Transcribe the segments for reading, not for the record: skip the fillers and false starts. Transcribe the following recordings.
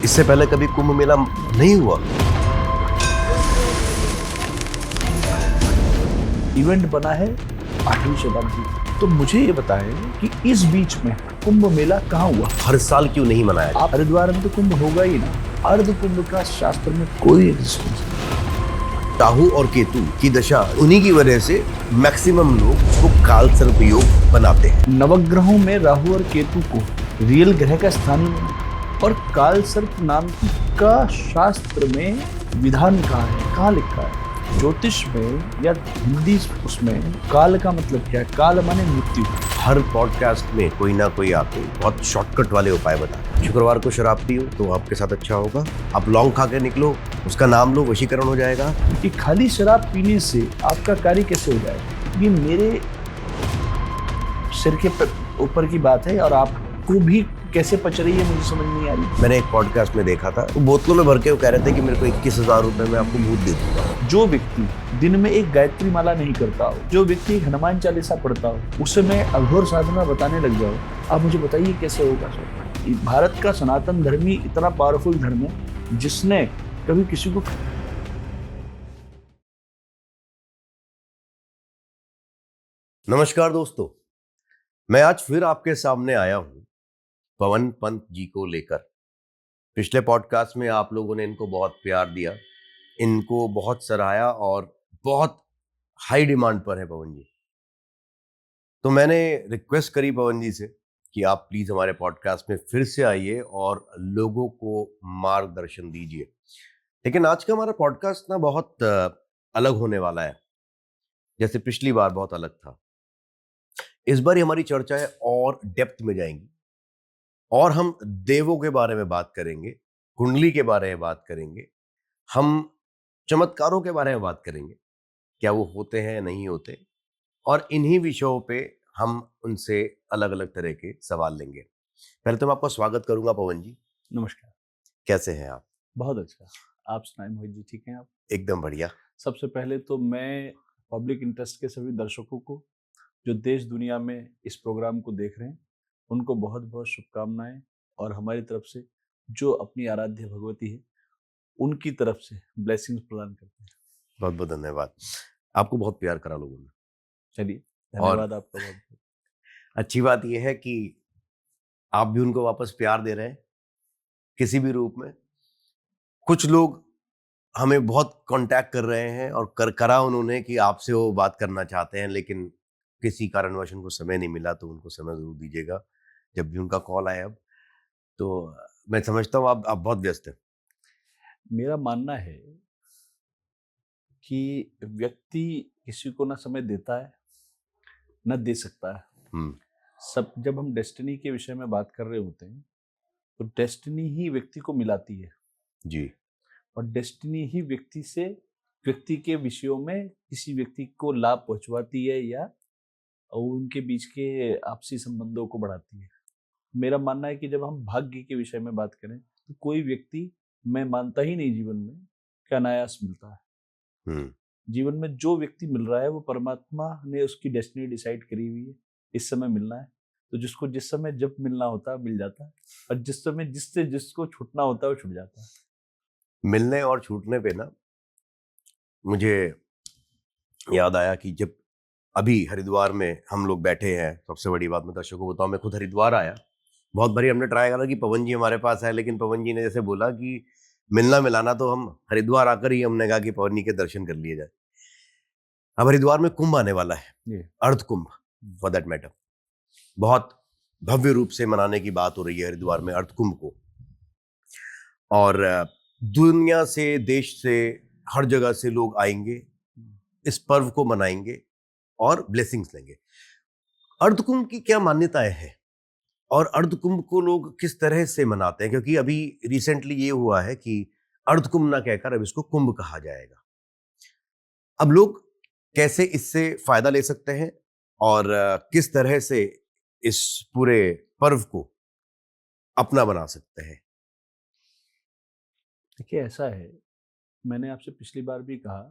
इससे पहले कभी कुंभ मेला नहीं हुआ। इवेंट बना है 8वीं शताब्दी। तो मुझे ये बताएं कि इस बीच में कुंभ मेला कहाँ हुआ? हर साल क्यों नहीं मनाया? आप हरिद्वार में तो कुंभ होगा ही ना। अर्ध कुंभ का शास्त्र में कोई एग्जिस्टेंस नहीं। राहु और केतु की दशा, उन्हीं की वजह से मैक्सिमम लोग उसको काल सर्प योग बनाते हैं। नवग्रहों में राहु और केतु को रियल ग्रह का स्थान ही नहीं। और काल सर्प नाम का शास्त्र में विधान कहाँ है, कहाँ लिखा है? ज्योतिष में या हिंदी उसमें काल का मतलब क्या है? काल माने मृत्यु। हर पॉडकास्ट में कोई ना कोई आके बहुत शॉर्टकट वाले उपाय बताते हैं। शुक्रवार को शराब पियो तो आपके साथ अच्छा होगा। आप लौंग खा के निकलो, उसका नाम लो, वशीकरण हो जाएगा। कि खाली शराब पीने से आपका कार्य कैसे हो जाएगा? ये मेरे सिर के ऊपर की बात है और आपको भी कैसे पच रही है मुझे समझ नहीं आ रही। मैंने एक पॉडकास्ट में देखा था, वो बोतलों में भर के वो कह रहे थे कि मेरे को 21,000 रुपए में आपको भूत दे दूंगा। जो व्यक्ति दिन में एक गायत्री माला नहीं करता हो, जो व्यक्ति एक हनुमान चालीसा पढ़ता हो, उसे मैं अघोर साधना बताने लग जाऊं, आप मुझे बताइए कैसे होगा सर? भारत का सनातन धर्म ही इतना पावरफुल धर्म है जिसने कभी किसी को नमस्कार दोस्तों, मैं आज फिर आपके सामने आया हूं पवन पंत जी को लेकर। पिछले पॉडकास्ट में आप लोगों ने इनको बहुत प्यार दिया, इनको बहुत सराहा और बहुत हाई डिमांड पर है पवन जी। तो मैंने रिक्वेस्ट करी पवन जी से कि आप प्लीज हमारे पॉडकास्ट में फिर से आइए और लोगों को मार्गदर्शन दीजिए। लेकिन आज का हमारा पॉडकास्ट ना बहुत अलग होने वाला है। जैसे पिछली बार बहुत अलग था, इस बार हमारी चर्चाएं और डेप्थ में जाएंगी और हम देवों के बारे में बात करेंगे, कुंडली के बारे में बात करेंगे, हम चमत्कारों के बारे में बात करेंगे, क्या वो होते हैं नहीं होते, और इन्हीं विषयों पे हम उनसे अलग अलग तरह के सवाल लेंगे। पहले तो मैं आपका स्वागत करूंगा पवन जी। नमस्कार। कैसे हैं आप? बहुत अच्छा। आप सुनाएं मोहित जी, ठीक हैं आप? एकदम बढ़िया। सबसे पहले तो मैं पब्लिक इंटरेस्ट के सभी दर्शकों को जो देश दुनिया में इस प्रोग्राम को देख रहे हैं उनको बहुत बहुत शुभकामनाएं, और हमारी तरफ से जो अपनी आराध्य भगवती है उनकी तरफ से ब्लेसिंग्स प्रदान करते हैं। बहुत बहुत धन्यवाद। आपको बहुत प्यार करा लोगों ने। चलिए, और धन्यवाद आपका बहुत बहुत। अच्छी बात यह है कि आप भी उनको वापस प्यार दे रहे हैं किसी भी रूप में। कुछ लोग हमें बहुत कांटेक्ट कर रहे हैं और करा उन्होंने कि आपसे वो बात करना चाहते हैं, लेकिन किसी कारणवश उनको समय नहीं मिला, तो उनको समय जरूर दीजिएगा जब भी उनका कॉल आए। अब तो मैं समझता हूँ आप बहुत व्यस्त हैं। मेरा मानना है कि व्यक्ति किसी को ना समय देता है न दे सकता है। सब जब हम डेस्टिनी के विषय में बात कर रहे होते हैं तो डेस्टिनी ही व्यक्ति को मिलाती है जी। और डेस्टिनी ही व्यक्ति के विषयों में किसी व्यक्ति को लाभ पहुंचवाती है या उनके बीच के आपसी संबंधों को बढ़ाती है। मेरा मानना है कि जब हम भाग्य के विषय में बात करें तो कोई व्यक्ति, मैं मानता ही नहीं जीवन में कि अनायास मिलता है। जीवन में जो व्यक्ति मिल रहा है वो परमात्मा ने उसकी डेस्टिनी डिसाइड करी हुई है, इस समय मिलना है। तो जिसको जिस समय जब मिलना होता है मिल जाता है, और जिस समय जिसको छूटना होता है वो छूट जाता है। मिलने और छूटने पे ना मुझे याद आया कि जब अभी हरिद्वार में हम लोग बैठे हैं, सबसे बड़ी बात मैं दर्शकों को बताऊं, मैं खुद हरिद्वार आया। बहुत बारी हमने ट्राई करा कि पवन जी हमारे पास आए, लेकिन पवन जी ने जैसे बोला कि मिलना मिलाना तो हम हरिद्वार आकर ही हमने कहा कि पवन जी के दर्शन कर लिए जाए। अब हरिद्वार में कुंभ आने वाला है, अर्ध कुंभ फॉर दैट मैटर। बहुत भव्य रूप से मनाने की बात हो रही है हरिद्वार में अर्ध कुंभ को, और दुनिया से, देश से, हर जगह से लोग आएंगे, इस पर्व को मनाएंगे और ब्लेसिंग्स लेंगे। अर्ध कुंभ की क्या मान्यताएं हैं और अर्ध कुंभ को लोग किस तरह से मनाते हैं? क्योंकि अभी रिसेंटली ये हुआ है कि अर्ध कुंभ ना कहकर अब इसको कुंभ कहा जाएगा। अब लोग कैसे इससे फायदा ले सकते हैं और किस तरह से इस पूरे पर्व को अपना बना सकते हैं? देखिए, ऐसा है, मैंने आपसे पिछली बार भी कहा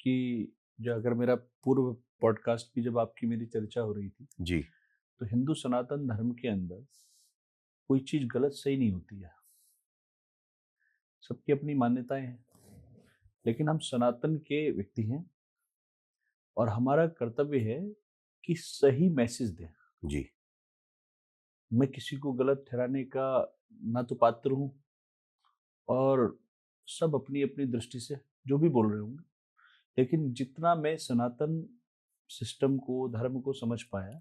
कि जो अगर मेरा पूर्व पॉडकास्ट की जब आपकी मेरी चर्चा हो रही थी जी। तो हिंदू सनातन धर्म के अंदर कोई चीज गलत सही नहीं होती है। सबकी अपनी मान्यताएं हैं, लेकिन हम सनातन के व्यक्ति हैं और हमारा कर्तव्य है कि सही मैसेज दें। जी। मैं किसी को गलत ठहराने का ना तो पात्र हूँ, और सब अपनी अपनी दृष्टि से जो भी बोल रहे होंगे, लेकिन जितना मैं सनातन सिस्टम को, धर्म को समझ पाया,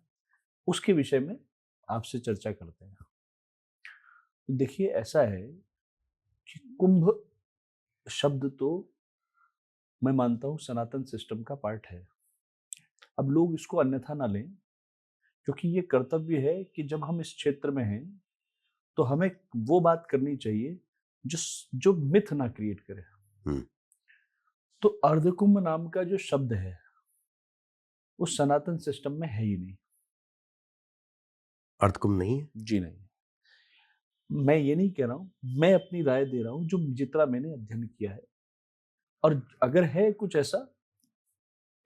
उसके विषय में आपसे चर्चा करते हैं। तो देखिए, ऐसा है कि कुंभ शब्द तो मैं मानता हूँ सनातन सिस्टम का पार्ट है। अब लोग इसको अन्यथा ना लें, क्योंकि ये कर्तव्य है कि जब हम इस क्षेत्र में हैं तो हमें वो बात करनी चाहिए जो जो मिथ ना क्रिएट करे। हम्म। तो अर्धकुंभ नाम का जो शब्द है वो सनातन सिस्टम में है ही नहीं। अर्धकुंभ नहीं है? जी नहीं। मैं ये नहीं कह रहा हूँ, मैं अपनी राय दे रहा हूँ जो जितना मैंने अध्ययन किया है, और अगर है कुछ ऐसा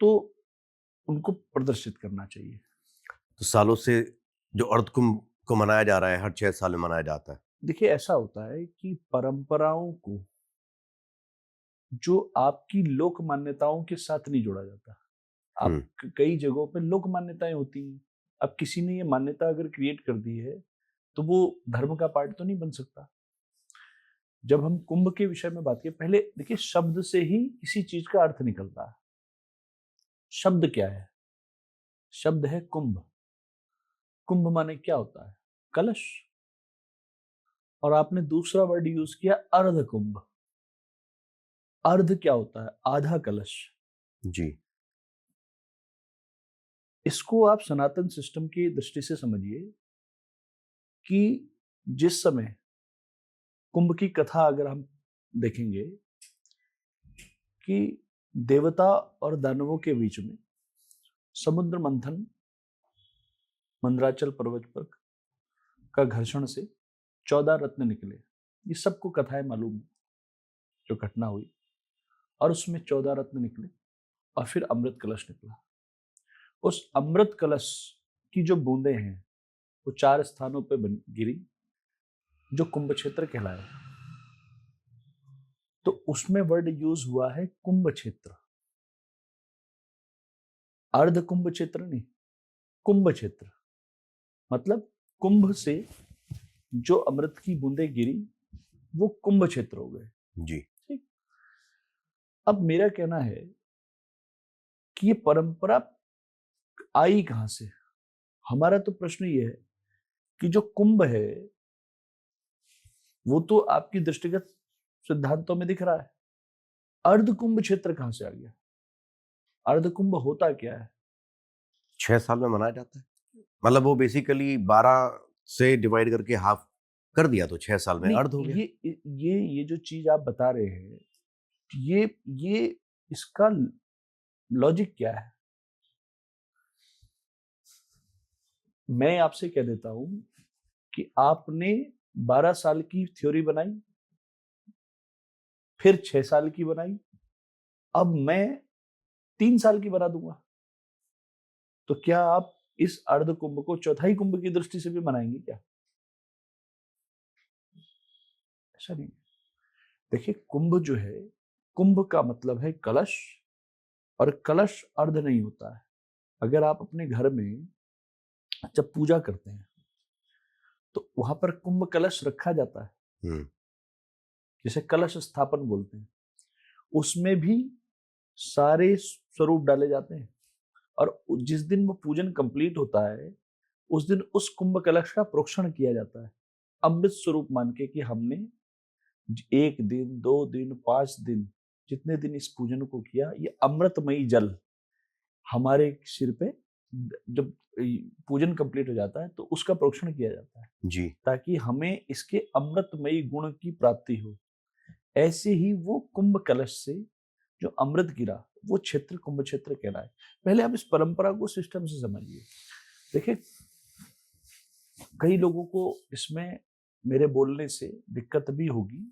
तो उनको प्रदर्शित करना चाहिए। तो सालों से जो अर्धकुंभ को मनाया जा रहा है, हर 6 साल में मनाया जाता है। देखिए, ऐसा होता है कि परंपराओं को जो आपकी लोक मान्यताओं के साथ नहीं जोड़ा जाता। आप कई जगहों पे लोक मान्यताएं होती हैं। अब किसी ने ये मान्यता अगर क्रिएट कर दी है तो वो धर्म का पार्ट तो नहीं बन सकता। जब हम कुंभ के विषय में बात करें, पहले देखिए, शब्द से ही किसी चीज का अर्थ निकलता है। शब्द क्या है? शब्द है कुंभ। कुंभ माने क्या होता है? कलश। और आपने दूसरा वर्ड यूज किया, अर्ध कुंभ। अर्ध क्या होता है? आधा कलश। जी। इसको आप सनातन सिस्टम की दृष्टि से समझिए कि जिस समय कुंभ की कथा अगर हम देखेंगे कि देवता और दानवों के बीच में समुद्र मंथन, मंदराचल पर्वत पर का घर्षण से 14 रत्न निकले। ये सबको कथाएं मालूम है, जो घटना हुई। और उसमें 14 रत्न निकले और फिर अमृत कलश निकला। उस अमृत कलश की जो बूंदें हैं वो 4 स्थानों पे गिरी, जो कुंभ क्षेत्र कहलाए। तो उसमें वर्ड यूज हुआ है कुंभ क्षेत्र। अर्ध कुंभ क्षेत्र नहीं, कुंभ क्षेत्र। मतलब कुंभ से जो अमृत की बूंदें गिरी वो कुंभ क्षेत्र हो गए। जी। ठीक। अब मेरा कहना है कि ये परंपरा आई कहां से? हमारा तो प्रश्न ये है कि जो कुंभ है वो तो आपकी दृष्टिगत सिद्धांतों में दिख रहा है। अर्ध कुंभ क्षेत्र कहां से आ गया? अर्ध कुंभ होता क्या है? 6 साल में मनाया जाता है। मतलब वो बेसिकली 12 से डिवाइड करके हाफ कर दिया तो 6 साल में अर्ध हो गया। ये जो चीज आप बता रहे हैं, ये इसका लॉजिक क्या है? मैं आपसे कह देता हूं कि आपने 12 साल की थ्योरी बनाई, फिर 6 साल की बनाई, अब मैं 3 साल की बना दूंगा। तो क्या आप इस अर्ध कुंभ को चौथाई कुंभ की दृष्टि से भी मनाएंगे क्या? ऐसा नहीं। देखिए, कुंभ जो है, कुंभ का मतलब है कलश, और कलश अर्ध नहीं होता है। अगर आप अपने घर में जब पूजा करते हैं तो वहां पर कुंभ कलश रखा जाता है, जिसे कलश स्थापन बोलते हैं। उसमें भी सारे स्वरूप डाले जाते हैं, और जिस दिन वो पूजन कंप्लीट होता है उस दिन उस कुंभ कलश का प्रोक्षण किया जाता है, अमृत स्वरूप मान के कि हमने 1 दिन, 2 दिन, 5 दिन, जितने दिन इस पूजन को किया, ये अमृतमयी जल हमारे सिर पे जब पूजन कंप्लीट हो जाता है तो उसका प्रोक्षण किया जाता है जी। ताकि हमें इसके अमृतमयी गुण की प्राप्ति हो। ऐसे ही वो कुंभ कलश से जो अमृत गिरा वो क्षेत्र कुंभ क्षेत्र कहलाए। पहले आप इस परंपरा को सिस्टम से समझिए। देखिए, कई लोगों को इसमें मेरे बोलने से दिक्कत भी होगी,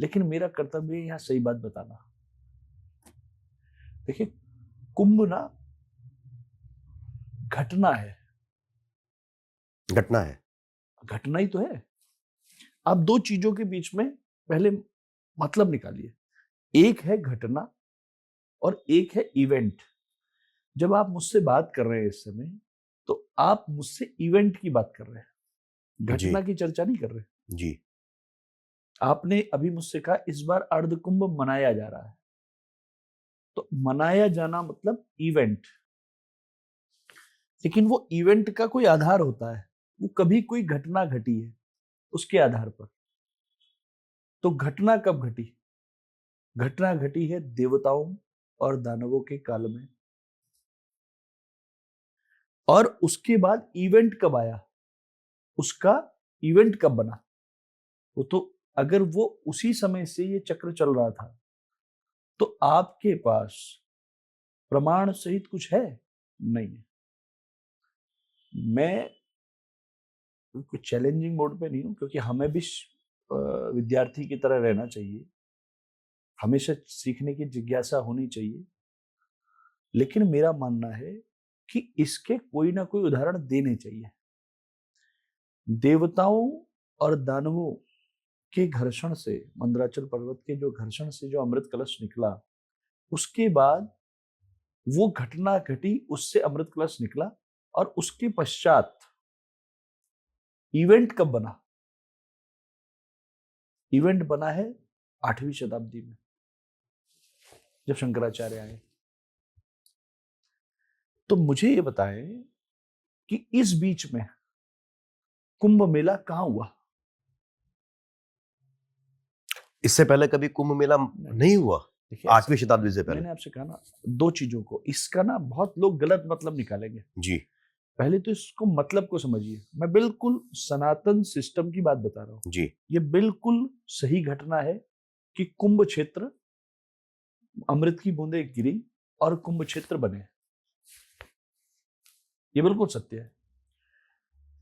लेकिन मेरा कर्तव्य है यहाँ सही बात बताना। देखिए, कुंभ ना घटना है। घटना है। घटना ही तो है। आप 2 चीजों के बीच में पहले मतलब निकालिए, एक है घटना और एक है इवेंट। जब आप मुझसे बात कर रहे हैं इस समय, तो आप मुझसे इवेंट की बात कर रहे हैं, घटना की चर्चा नहीं कर रहे जी। आपने अभी मुझसे कहा इस बार अर्धकुंभ मनाया जा रहा है, तो मनाया जाना मतलब इवेंट। लेकिन वो इवेंट का कोई आधार होता है, वो कभी कोई घटना घटी है उसके आधार पर। तो घटना कब घटी? घटना घटी है देवताओं और दानवों के काल में। और उसके बाद इवेंट कब आया, उसका इवेंट कब बना? वो तो अगर वो उसी समय से ये चक्र चल रहा था, तो आपके पास प्रमाण सहित कुछ है? नहीं है। मैं कुछ चैलेंजिंग मोड पे नहीं हूं, क्योंकि हमें भी विद्यार्थी की तरह रहना चाहिए, हमेशा सीखने की जिज्ञासा होनी चाहिए। लेकिन मेरा मानना है कि इसके कोई ना कोई उदाहरण देने चाहिए। देवताओं और दानवों के घर्षण से, मंदराचल पर्वत के जो घर्षण से जो अमृत कलश निकला, उसके बाद वो घटना घटी, उससे अमृत कलश निकला। और उसके पश्चात इवेंट कब बना? इवेंट बना है 8वीं शताब्दी में, जब शंकराचार्य आए। तो मुझे ये बताएं कि इस बीच में कुंभ मेला कहां हुआ? इससे पहले कभी कुंभ मेला नहीं हुआ? देखिए, 8वीं शताब्दी से पहले? मैंने आपसे कहा ना, दो चीजों को, इसका ना बहुत लोग गलत मतलब निकालेंगे। जी। पहले तो इसको मतलब को समझिए। मैं बिल्कुल सनातन सिस्टम की बात बता रहा हूं। जी। ये बिल्कुल सही घटना है कि कुंभ क्षेत्र, अमृत की बूंदें गिरी और कुंभ क्षेत्र बने। ये बिल्कुल सत्य है।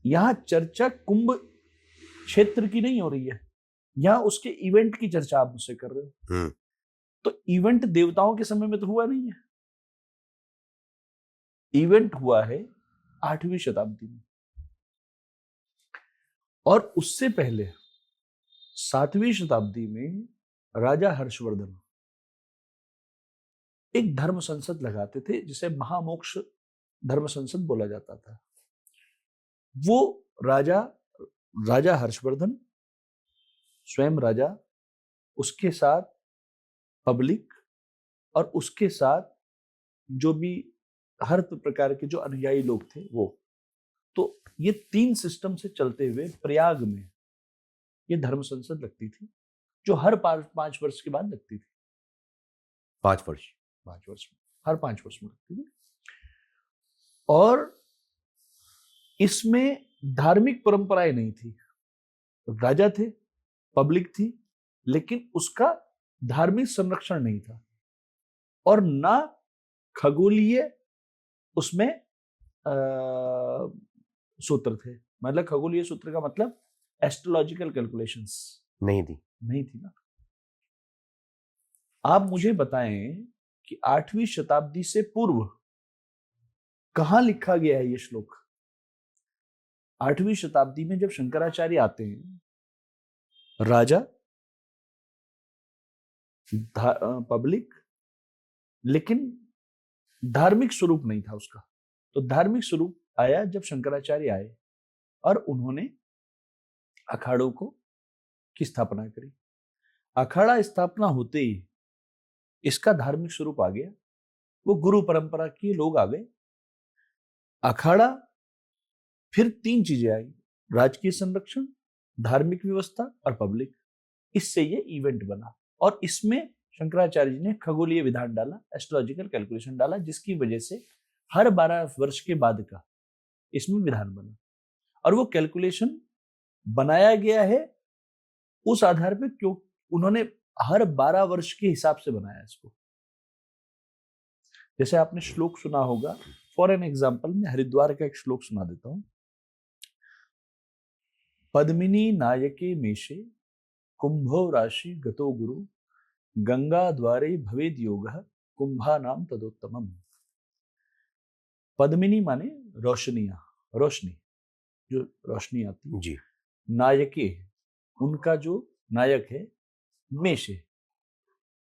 यहां चर्चा कुंभ क्षेत्र की नहीं हो रही है, यहां उसके इवेंट की चर्चा आप मुझसे कर रहे हो। तो इवेंट देवताओं के समय में तो हुआ नहीं है, इवेंट हुआ है 8वीं शताब्दी में। और उससे पहले 7वीं शताब्दी में राजा हर्षवर्धन एक धर्म संसद लगाते थे, जिसे महामोक्ष धर्म संसद बोला जाता था। वो राजा हर्षवर्धन, स्वयं राजा, उसके साथ पब्लिक, और उसके साथ जो भी हर प्रकार के जो अनुयायी लोग थे वो। तो ये 3 सिस्टम से चलते हुए प्रयाग में ये धर्म संसद लगती थी, जो हर 5 वर्ष के बाद लगती थी। 5 वर्ष? 5 वर्ष में, हर 5 वर्ष में लगती थी। और इसमें धार्मिक परंपराएं नहीं थी। राजा थे, पब्लिक थी, लेकिन उसका धार्मिक संरक्षण नहीं था। और ना खगोलीय उसमें सूत्र थे। मतलब खगोलीय सूत्र का मतलब एस्ट्रोलॉजिकल कैलकुलेशंस नहीं थी ना। आप मुझे बताएं कि 8वीं शताब्दी से पूर्व कहां लिखा गया है ये श्लोक? 8वीं शताब्दी में जब शंकराचार्य आते हैं, राजा, पब्लिक, लेकिन धार्मिक स्वरूप नहीं था उसका। तो धार्मिक स्वरूप आया जब शंकराचार्य आए और उन्होंने अखाड़ों की स्थापना करी। अखाड़ा स्थापना होते ही इसका धार्मिक स्वरूप आ गया। वो गुरु परंपरा के लोग आ गए। अखाड़ा, फिर 3 चीजें आई, राजकीय संरक्षण, धार्मिक व्यवस्था और पब्लिक। इससे ये इवेंट बना। और इसमें शंकराचार्य जी ने खगोलीय विधान डाला, एस्ट्रोलॉजिकल कैलकुलेशन डाला, जिसकी वजह से हर 12 वर्ष के बाद का इसमें विधान बना। और वो कैलकुलेशन बनाया गया है उस आधार पे, क्यों उन्होंने हर 12 वर्ष के हिसाब से बनाया इसको। जैसे आपने श्लोक सुना होगा, फॉर एन एग्जाम्पल मैं हरिद्वार का एक श्लोक सुना देता हूं। पद्मिनी नायके मेषे कुंभो राशि गतो गुरु गंगा द्वारे भवेद योगः कुंभा नाम तदोत्तमम्। पद्मिनी माने रोशनियां, रोशनी, जो रोशनी आती है। जी। नायके, उनका जो नायक है मेष है।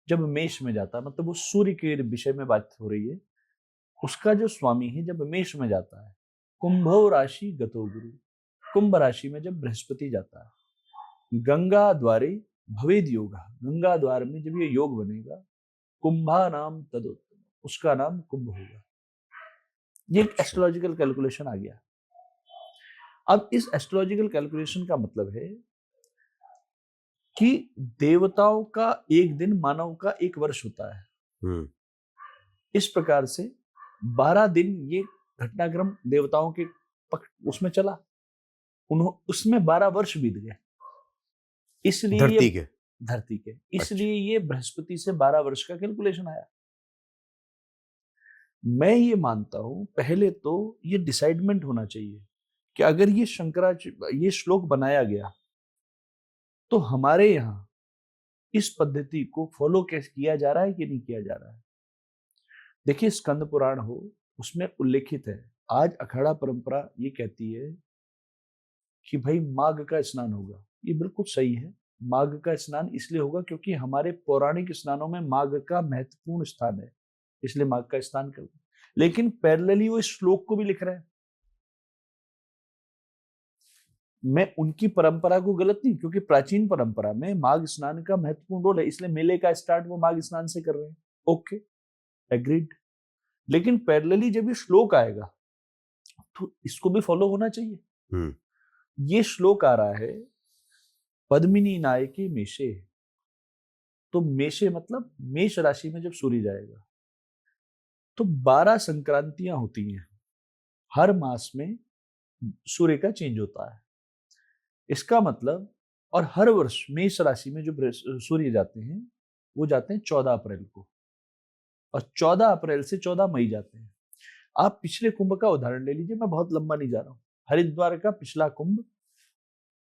जब मेष में जाता है मतलब वो सूर्य के विषय में बात हो रही है, उसका जो स्वामी है जब मेष में जाता है, कुंभो राशि गतो गुरु, कुंभ राशि में जब बृहस्पति जाता है, गंगा द्वारे भवेद योगा, गंगा द्वार में जब ये योग बनेगा, कुंभा नाम तदोत्तम, उसका नाम कुंभ होगा। ये एक एस्ट्रोलॉजिकल कैलकुलेशन आ गया। अब इस एस्ट्रोलॉजिकल कैलकुलेशन का मतलब है कि देवताओं का एक दिन मानव का एक वर्ष होता है। इस प्रकार से 12 दिन ये घटनाक्रम देवताओं के उसमें चला, उसमें 12 वर्ष बीत गए, इसलिए धरती के इसलिए ये बृहस्पति से 12 वर्ष का कैलकुलेशन आया। मैं ये मानता हूं पहले तो ये डिसाइडमेंट होना चाहिए कि अगर ये श्लोक बनाया गया तो हमारे यहाँ इस पद्धति को फॉलो कैसे किया जा रहा है कि नहीं किया जा रहा है। देखिए स्कंद पुराण हो, उसमें उल्लेखित है, आज अखाड़ा परंपरा ये कहती है कि भाई माघ का स्नान होगा। ये बिल्कुल सही है, माघ का स्नान इसलिए होगा क्योंकि हमारे पौराणिक स्नानों में माघ का महत्वपूर्ण स्थान है, इसलिए माघ का स्नान करते हैं। लेकिन पैरेलली वो इस श्लोक को भी लिख रहे हैं। मैं उनकी परंपरा को गलत नहीं, क्योंकि प्राचीन परंपरा में माघ स्नान का महत्वपूर्ण रोल है, इसलिए मेले का स्टार्ट वो माघ स्नान से कर रहे हैं। Okay, agreed. लेकिन पैरेलली जब ये श्लोक आएगा तो इसको भी फॉलो होना चाहिए। ये श्लोक आ रहा है पद्मिनी नायके मेषे, तो मेषे मतलब मेष राशि में जब सूर्य जाएगा तो 12 संक्रांतियां होती हैं, हर मास में सूर्य का चेंज होता है। इसका मतलब, और हर वर्ष मेष राशि में जो सूर्य जाते हैं वो जाते हैं 14 अप्रैल को, और 14 अप्रैल से 14 मई जाते हैं। आप पिछले कुंभ का उदाहरण ले लीजिए, मैं बहुत लंबा नहीं जा रहा हूं। हरिद्वार का पिछला कुंभ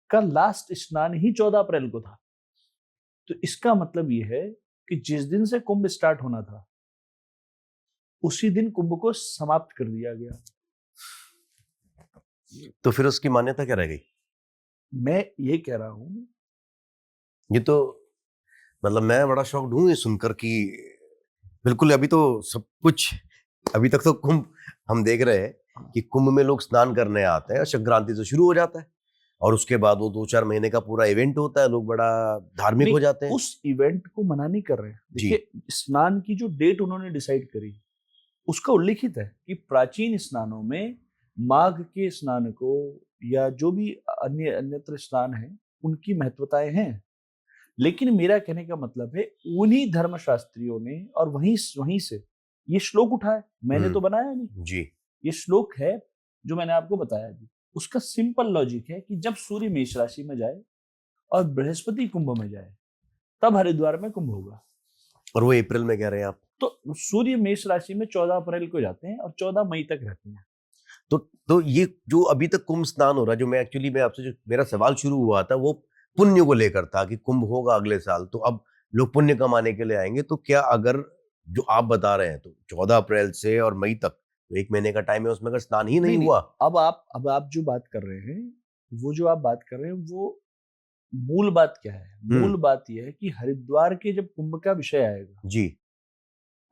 का लास्ट स्नान ही 14 अप्रैल को था। तो इसका मतलब ये है कि जिस दिन से कुंभ स्टार्ट होना था उसी दिन कुंभ को समाप्त कर दिया गया। तो फिर उसकी मान्यता क्या रह गई? मैं ये कह रहा हूं, ये तो मतलब मैं बड़ा शॉक्ड हूं ये सुनकर कि बिल्कुल अभी तो सब कुछ, अभी तक तो कुंभ हम देख रहे हैं कि कुंभ में लोग स्नान करने आते हैं, संक्रांति से शुरू हो जाता है और उसके बाद वो 2-4 महीने का पूरा इवेंट होता है, लोग बड़ा धार्मिक हो जाते हैं। उस इवेंट को मना नहीं कर रहे हैं। देखिए स्नान की जो डेट उन्होंने डिसाइड करी उसका उल्लेखित है कि प्राचीन स्नानों में माघ के स्नान को या जो भी अन्यत्र स्नान है उनकी महत्वताएं हैं। लेकिन मेरा कहने का मतलब है उन्हीं धर्मशास्त्रियों ने और वहीं से ये श्लोक उठाया, मैंने तो बनाया नहीं जी। ये श्लोक है जो मैंने आपको बताया जी। उसका सिंपल लॉजिक है कि जब सूर्य मेष राशि में जाए और बृहस्पति कुंभ में जाए तब हरिद्वार में कुंभ होगा। और वो अप्रैल में कह रहे हैं आप? तो सूर्य मेष राशि में 14 अप्रैल को जाते हैं और 14 मई तक रहते हैं। तो ये जो अभी तक कुंभ स्नान हो रहा है, जो मैं आपसे जो मेरा सवाल शुरू हुआ था वो पुण्य को लेकर था कि कुंभ होगा अगले साल, तो अब लोग पुण्य कमाने के लिए आएंगे। तो क्या अगर जो आप बता रहे हैं तो 14 अप्रैल से और मई तक तो 1 महीने का टाइम है, उसमें अगर स्नान ही नहीं हुआ। अब आप जो बात कर रहे हैं वो मूल बात क्या है? मूल बात यह है कि हरिद्वार के जब कुंभ का विषय आएगा जी,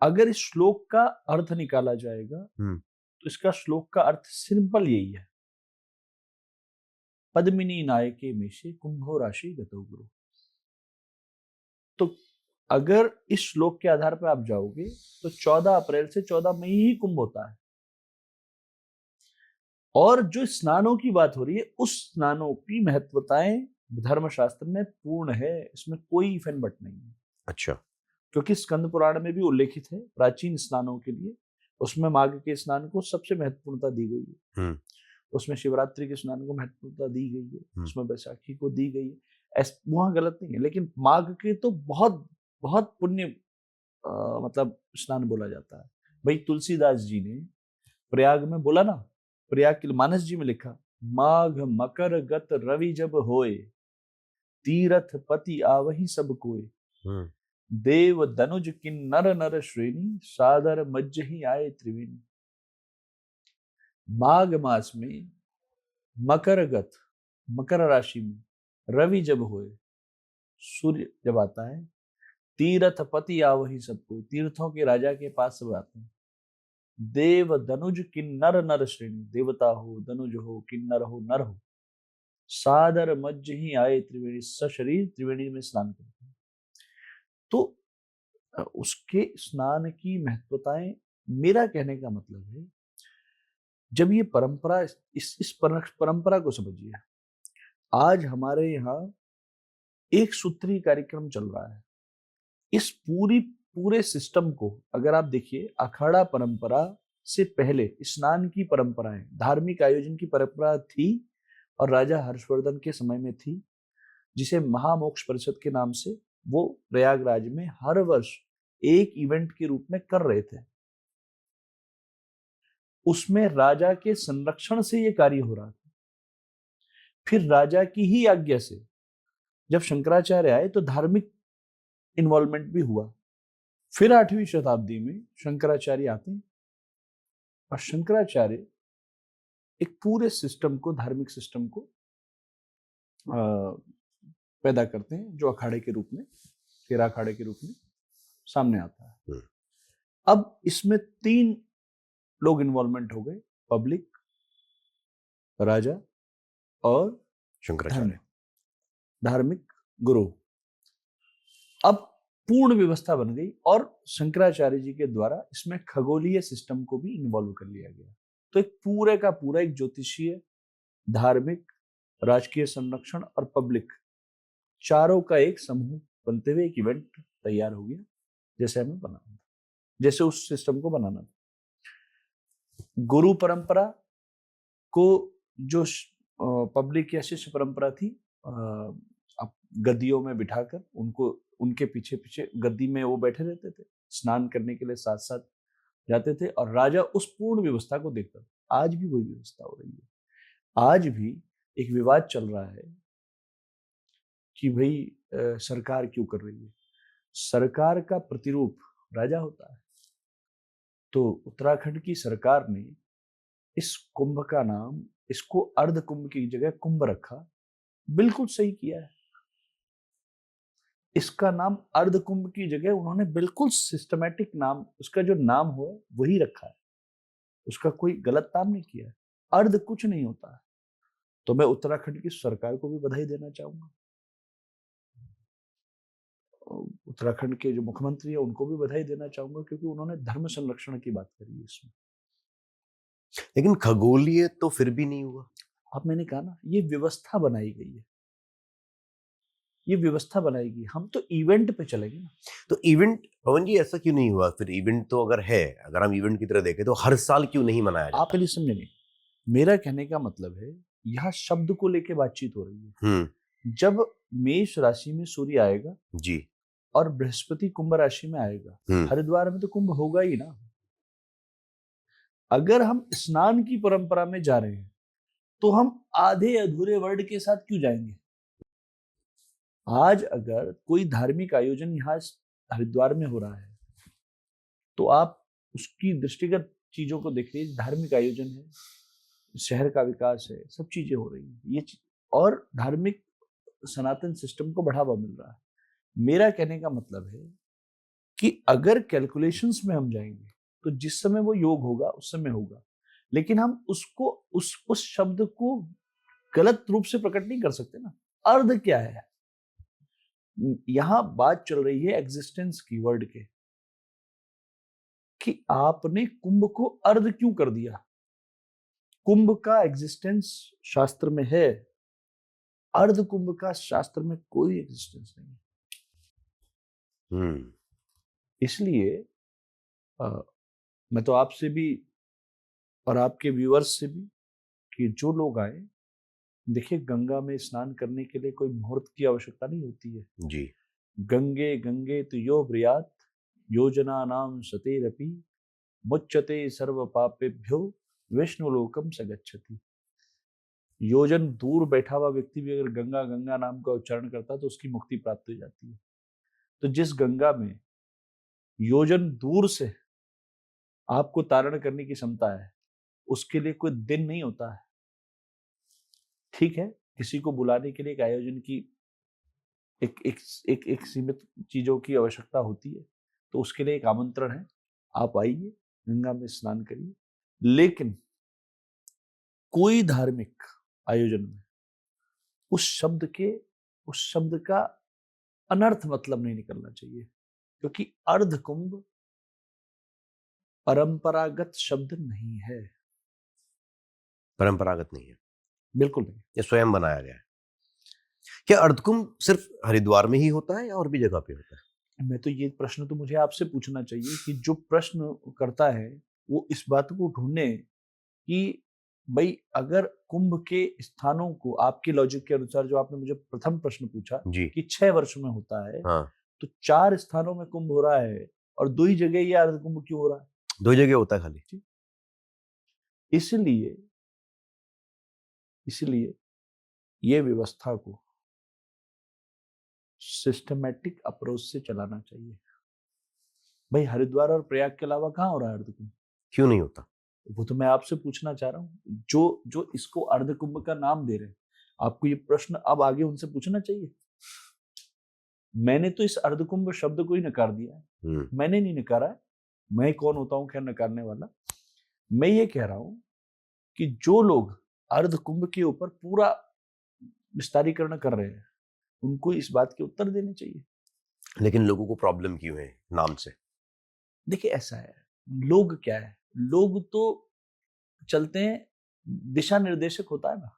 अगर इस श्लोक का अर्थ निकाला जाएगा तो इसका श्लोक का अर्थ सिंपल यही है, पद्मिनी नायके मेषे कुंभो राशि गतो गुरु। तो अगर इस श्लोक के आधार पर आप जाओगे तो 14 अप्रैल से 14 मई ही कुंभ होता है। और जो स्नानों की बात हो रही है उस स्नानों की महत्वताएं धर्मशास्त्र में पूर्ण है, इसमें कोई इफ एंड बट नहीं है। अच्छा। क्योंकि स्कंद पुराण में भी उल्लेखित है प्राचीन स्नानों के लिए, उसमें माघ के स्नान को सबसे महत्वपूर्णता दी गई है, उसमें शिवरात्रि के स्नान को महत्वपूर्णता दी गई है, उसमें बैसाखी को दी गई है। वहां गलत नहीं है, लेकिन माघ के तो बहुत बहुत पुण्य मतलब स्नान बोला जाता है। भाई तुलसीदास जी ने प्रयाग में बोला ना, प्रयाग के मानस जी में लिखा, माघ मकर गत रवि जब होए, तीरथ पति आवही सब कोय, देव दनुज किन नर नर श्रेणी, सादर मज्जहि आए त्रिवेणी। माघ मास में मकर राशि में रवि जब होए, सूर्य जब आता है, तीर्थ पति आवहि सब कोई, तीर्थों के राजा के पास सब आते हैं। देव दनुज किन्नर नर श्रेणी, देवता हो, दनुज हो, किन्नर हो, नर हो, सादर मज्ज ही आए त्रिवेणी, सशरीर त्रिवेणी में स्नान करते हैं। तो उसके स्नान की महत्वताएं, मेरा कहने का मतलब है, जब ये परंपरा, इस परंपरा को समझिए। आज हमारे यहाँ एक सूत्री कार्यक्रम चल रहा है। इस पूरे सिस्टम को अगर आप देखिए, अखाड़ा परंपरा से पहले स्नान की परंपराएं, धार्मिक आयोजन की परंपरा थी, और राजा हर्षवर्धन के समय में थी, जिसे महामोक्ष परिषद के नाम से वो प्रयागराज में हर वर्ष एक इवेंट के रूप में कर रहे थे। उसमें राजा के संरक्षण से ये कार्य हो रहा था। फिर राजा की ही आज्ञा से जब शंकराचार्य आए तो धार्मिक इन्वॉल्वमेंट भी हुआ। फिर 8वीं शताब्दी में शंकराचार्य आते हैं, और शंकराचार्य एक पूरे सिस्टम को, धार्मिक सिस्टम को पैदा करते हैं, जो अखाड़े के रूप में, 13 अखाड़े के रूप में सामने आता है। अब इसमें 3 लोग इन्वॉल्वमेंट हो गए, पब्लिक, राजा और शंकराचार्य, धार्मिक गुरु। अब पूर्ण व्यवस्था बन गई, और शंकराचार्य जी के द्वारा इसमें खगोलीय सिस्टम को भी इन्वॉल्व कर लिया गया। तो एक पूरे का पूरा एक ज्योतिषीय, धार्मिक, राजकीय संरक्षण और पब्लिक, चारों का एक समूह बनते हुए एक इवेंट तैयार हो गया, जैसे हमें बनाना था, जैसे उस सिस्टम को बनाना था। गुरु परंपरा को जो पब्लिक या शिष्य परंपरा थी, गद्दियों में बिठाकर उनको, उनके पीछे पीछे गद्दी में वो बैठे रहते थे, स्नान करने के लिए साथ साथ जाते थे, और राजा उस पूर्ण व्यवस्था को देखता था। आज भी वही व्यवस्था हो रही है। आज भी एक विवाद चल रहा है कि भाई सरकार क्यों कर रही है। सरकार का प्रतिरूप राजा होता है। तो उत्तराखंड की सरकार ने इस कुंभ का नाम, इसको अर्ध कुंभ की जगह कुंभ रखा, बिल्कुल सही किया है। इसका नाम अर्ध कुंभ की जगह उन्होंने बिल्कुल सिस्टमैटिक नाम, उसका जो नाम हो वही रखा है, उसका कोई गलत नाम नहीं किया है। अर्ध कुछ नहीं होता है। तो मैं उत्तराखंड की सरकार को भी बधाई देना चाहूंगा, उत्तराखंड के जो मुख्यमंत्री है उनको भी बधाई देना चाहूंगा, क्योंकि उन्होंने धर्म संरक्षण की बात करी है इसमें। लेकिन खगोलीय तो फिर भी नहीं हुआ। अब मैंने कहा ना, ये व्यवस्था बनाई गई है, ये व्यवस्था बनाएगी। हम तो इवेंट पे चलेंगे ना। तो इवेंट, पवन जी, ऐसा क्यों नहीं हुआ फिर? इवेंट तो अगर है, अगर हम इवेंट की तरह देखें तो हर साल क्यों नहीं मनाया जाता? आप पहले समझेंगे, मेरा कहने का मतलब है, यहाँ शब्द को लेके बातचीत हो रही है। जब मेष राशि में सूर्य आएगा जी, और बृहस्पति कुंभ राशि में आएगा, हरिद्वार में तो कुंभ होगा ही ना। अगर हम स्नान की परंपरा में जा रहे हैं तो हम आधे अधूरे वर्ड के साथ क्यों जाएंगे? आज अगर कोई धार्मिक आयोजन यहाँ हरिद्वार में हो रहा है तो आप उसकी दृष्टिगत चीजों को देखिए। धार्मिक आयोजन है, शहर का विकास है, सब चीजें हो रही है, ये और धार्मिक सनातन सिस्टम को बढ़ावा मिल रहा है। मेरा कहने का मतलब है कि अगर कैलकुलेशंस में हम जाएंगे तो जिस समय वो योग होगा उस समय होगा, लेकिन हम उसको उस शब्द को गलत रूप से प्रकट नहीं कर सकते ना। अर्ध क्या है? यहां बात चल रही है एग्जिस्टेंस की, वर्ड के, कि आपने कुंभ को अर्ध क्यों कर दिया। कुंभ का एग्जिस्टेंस शास्त्र में है, अर्ध कुंभ का शास्त्र में कोई एग्जिस्टेंस नहीं है। इसलिए मैं तो आपसे भी और आपके व्यूअर्स से भी, कि जो लोग आए, देखिए गंगा में स्नान करने के लिए कोई मुहूर्त की आवश्यकता नहीं होती है जी। गंगे गंगे तु यो ब्रियात योजना नाम सतेरपि मुच्यते सर्व पापेभ्यो विष्णुलोकम सगच्छति। योजन दूर बैठा हुआ व्यक्ति भी अगर गंगा गंगा नाम का उच्चारण करता है तो उसकी मुक्ति प्राप्त हो जाती है। तो जिस गंगा में योजन दूर से आपको तारण करने की क्षमता है, उसके लिए कोई दिन नहीं होता है। ठीक है, किसी को बुलाने के लिए एक आयोजन की एक एक एक एक सीमित चीजों की आवश्यकता होती है, तो उसके लिए एक आमंत्रण है, आप आइए, गंगा में स्नान करिए। लेकिन कोई धार्मिक आयोजन में उस शब्द का अनर्थ मतलब नहीं निकलना चाहिए, क्योंकि अर्ध कुंभ परंपरागत शब्द नहीं है, परंपरागत नहीं है, बिल्कुल नहीं। ये स्वयं बनाया गया है। क्या अर्धकुंभ सिर्फ हरिद्वार में ही होता है या और भी जगह पे होता है? मैं तो ये प्रश्न तो मुझे आपसे पूछना चाहिए कि जो प्रश्न करता है वो इस बात को ढूंढे कि भाई अगर कुंभ के स्थानों को आपके लॉजिक के अनुसार, जो आपने मुझे प्रथम प्रश्न पूछा जी कि 6 वर्ष में होता है, हाँ, तो 4 स्थानों में कुंभ हो रहा है और 2 ही जगह ये अर्ध कुंभ क्यों हो रहा है? 2 जगह होता है खाली। इसलिए इसलिए ये व्यवस्था को सिस्टमैटिक अप्रोच से चलाना चाहिए। भाई हरिद्वार और प्रयाग के अलावा कहाँ हो रहा है अर्ध कुंभ? क्यों नहीं होता? वो तो मैं आपसे पूछना चाह रहा हूँ। जो जो इसको अर्ध कुंभ का नाम दे रहे हैं, आपको ये प्रश्न अब आगे उनसे पूछना चाहिए। मैंने तो इस अर्ध कुंभ शब्द को ही नकार दिया है। मैंने नहीं नकारा है, मैं कौन होता हूँ खैर नकारने वाला। मैं ये कह रहा हूँ कि जो लोग अर्ध कुंभ के ऊपर पूरा विस्तारीकरण कर रहे हैं, उनको इस बात के उत्तर देने चाहिए। लेकिन लोगों को प्रॉब्लम क्यों है नाम से? देखिए ऐसा है, लोग क्या है, लोग तो चलते हैं, दिशा निर्देशक होता है ना।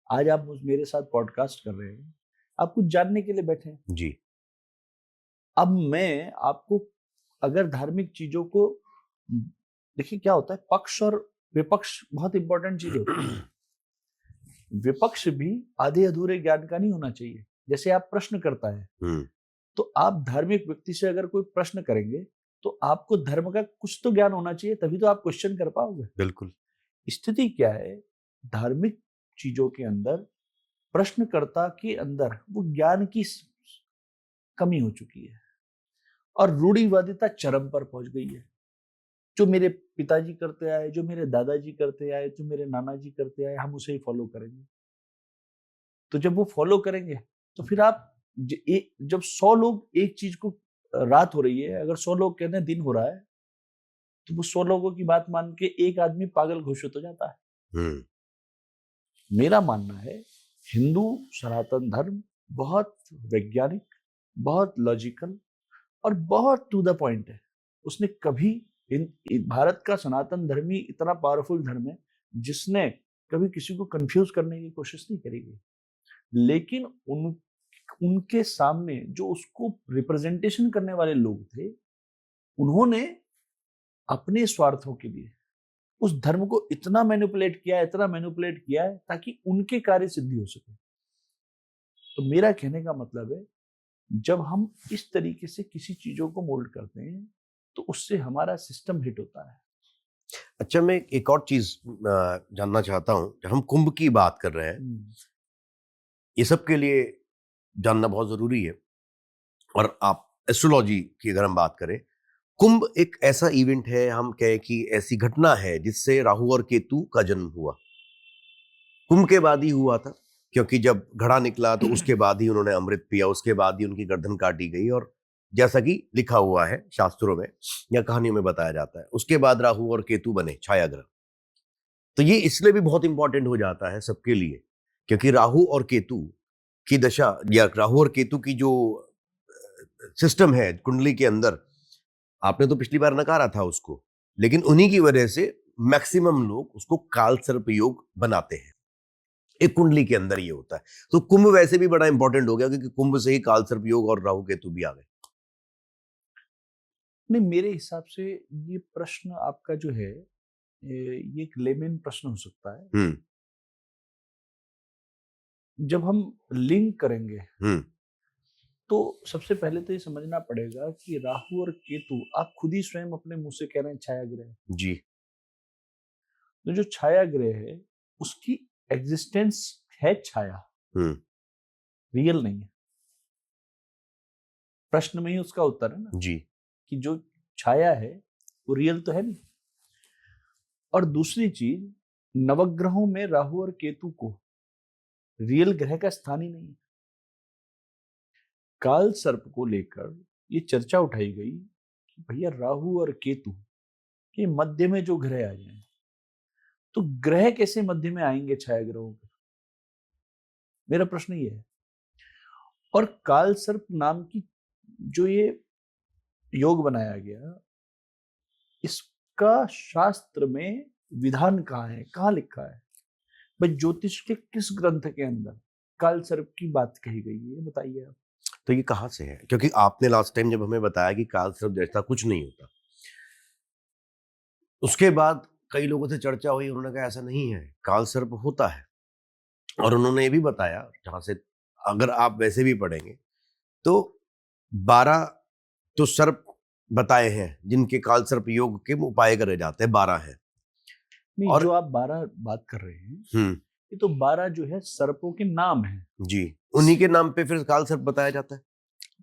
आज आप मेरे साथ पॉडकास्ट कर रहे हैं, आप कुछ जानने के लिए बैठे हैं। जी अब मैं आपको अगर धार्मिक चीजों को, देखिए क्या होता है, पक्ष और विपक्ष बहुत इंपॉर्टेंट चीज होती है। विपक्ष भी आधे अधूरे ज्ञान का नहीं होना चाहिए। जैसे आप प्रश्न करता है, तो आप धार्मिक व्यक्ति से अगर कोई प्रश्न करेंगे तो आपको धर्म का कुछ तो ज्ञान होना चाहिए, तभी तो आप क्वेश्चन कर पाओगे। बिल्कुल। स्थिति क्या है, धार्मिक चीजों के अंदर प्रश्नकर्ता के अंदर वो ज्ञान की कमी हो चुकी है और रूढ़िवादिता चरम पर पहुंच गई है। जो मेरे पिताजी करते आए, जो मेरे दादाजी करते आए, जो मेरे नाना जी करते आए, हम उसे ही फॉलो करेंगे। तो जब वो फॉलो करेंगे तो फिर आप जब 100 लोग एक चीज को, रात हो रही है, अगर 100 लोग कहते हैं दिन हो रहा है, तो वो 100 लोगों की बात मान के एक आदमी पागल घोषित हो जाता है। मेरा मानना है हिंदू सनातन धर्म बहुत वैज्ञानिक, बहुत लॉजिकल और बहुत टू द पॉइंट है। उसने कभी भारत का सनातन धर्म ही इतना पावरफुल धर्म है जिसने कभी किसी को कंफ्यूज करने की कोशिश नहीं करी गई। लेकिन उनके सामने जो उसको रिप्रेजेंटेशन करने वाले लोग थे, उन्होंने अपने स्वार्थों के लिए उस धर्म को इतना मैनिपुलेट किया है ताकि उनके कार्य सिद्धि हो सके। तो मेरा कहने का मतलब है, जब हम इस तरीके से किसी चीजों को मोल्ड करते हैं तो उससे हमारा सिस्टम हिट होता है। अच्छा, मैं एक और चीज जानना चाहता हूँ। जब हम कुंभ की बात कर रहे हैं, ये सब के लिए जानना बहुत जरूरी है। और आप एस्ट्रोलॉजी की अगर हम बात करें, कुंभ एक ऐसा इवेंट है, हम कहें कि ऐसी घटना है जिससे राहु और केतु का जन्म हुआ। कुंभ के बाद ही हुआ था, क्योंकि जब घड़ा निकला तो उसके बाद ही उन्होंने अमृत पिया, उसके बाद ही उनकी गर्दन काटी गई। और जैसा कि लिखा हुआ है शास्त्रों में या कहानियों में बताया जाता है, उसके बाद राहु और केतु बने छाया ग्रह। तो ये इसलिए भी बहुत इंपॉर्टेंट हो जाता है सबके लिए, क्योंकि राहु और केतु की दशा या राहु और केतु की जो सिस्टम है कुंडली के अंदर, आपने तो पिछली बार नकारा था उसको, लेकिन उन्हीं की वजह से मैक्सिमम लोग उसको काल सर्प योग बनाते हैं। एक कुंडली के अंदर ये होता है। तो कुंभ वैसे भी बड़ा इंपॉर्टेंट हो गया, क्योंकि कुंभ से ही काल सर्प योग और राहु केतु भी आ गए। नहीं, मेरे हिसाब से ये प्रश्न आपका जो है, ये एक लेमेन प्रश्न हो सकता है। जब हम लिंक करेंगे तो सबसे पहले तो ये समझना पड़ेगा कि राहु और केतु, आप खुद ही स्वयं अपने मुंह से कह रहे हैं छाया ग्रह जी। तो जो छाया ग्रह है उसकी एग्जिस्टेंस है छाया, रियल नहीं है। प्रश्न में ही उसका उत्तर है ना जी। कि जो छाया है वो रियल तो है नहीं। और दूसरी चीज, नवग्रहों में राहु और केतु को रियल ग्रह का स्थान ही नहीं है। काल सर्प को लेकर ये चर्चा उठाई गई कि भैया राहु और केतु के मध्य में जो ग्रह आ जाए, तो ग्रह कैसे मध्य में आएंगे छाया ग्रहों के? मेरा प्रश्न ये है। और काल सर्प नाम की जो ये योग बनाया गया, इसका शास्त्र में विधान कहाँ है, कहाँ लिखा है? भाई ज्योतिष के किस ग्रंथ के अंदर काल सर्प की बात कही गई है, बताइए आप। तो ये कहाँ से है? क्योंकि आपने लास्ट टाइम जब हमें बताया कि काल सर्प जैसा कुछ नहीं होता, उसके बाद कई लोगों से चर्चा हुई, उन्होंने कहा ऐसा नहीं है, काल सर्प होता है। और उन्होंने ये भी बताया, जहां से अगर आप वैसे भी पढ़ेंगे तो 12 तो सर्प बताए हैं जिनके काल सर्प योग के उपाय करे जाते हैं, 12 है। नहीं, और जो आप 12 बात कर रहे हैं, ये तो 12 जो है सर्पों के नाम हैं जी, उन्हीं के नाम पे फिर काल सर्प बताया जाता है।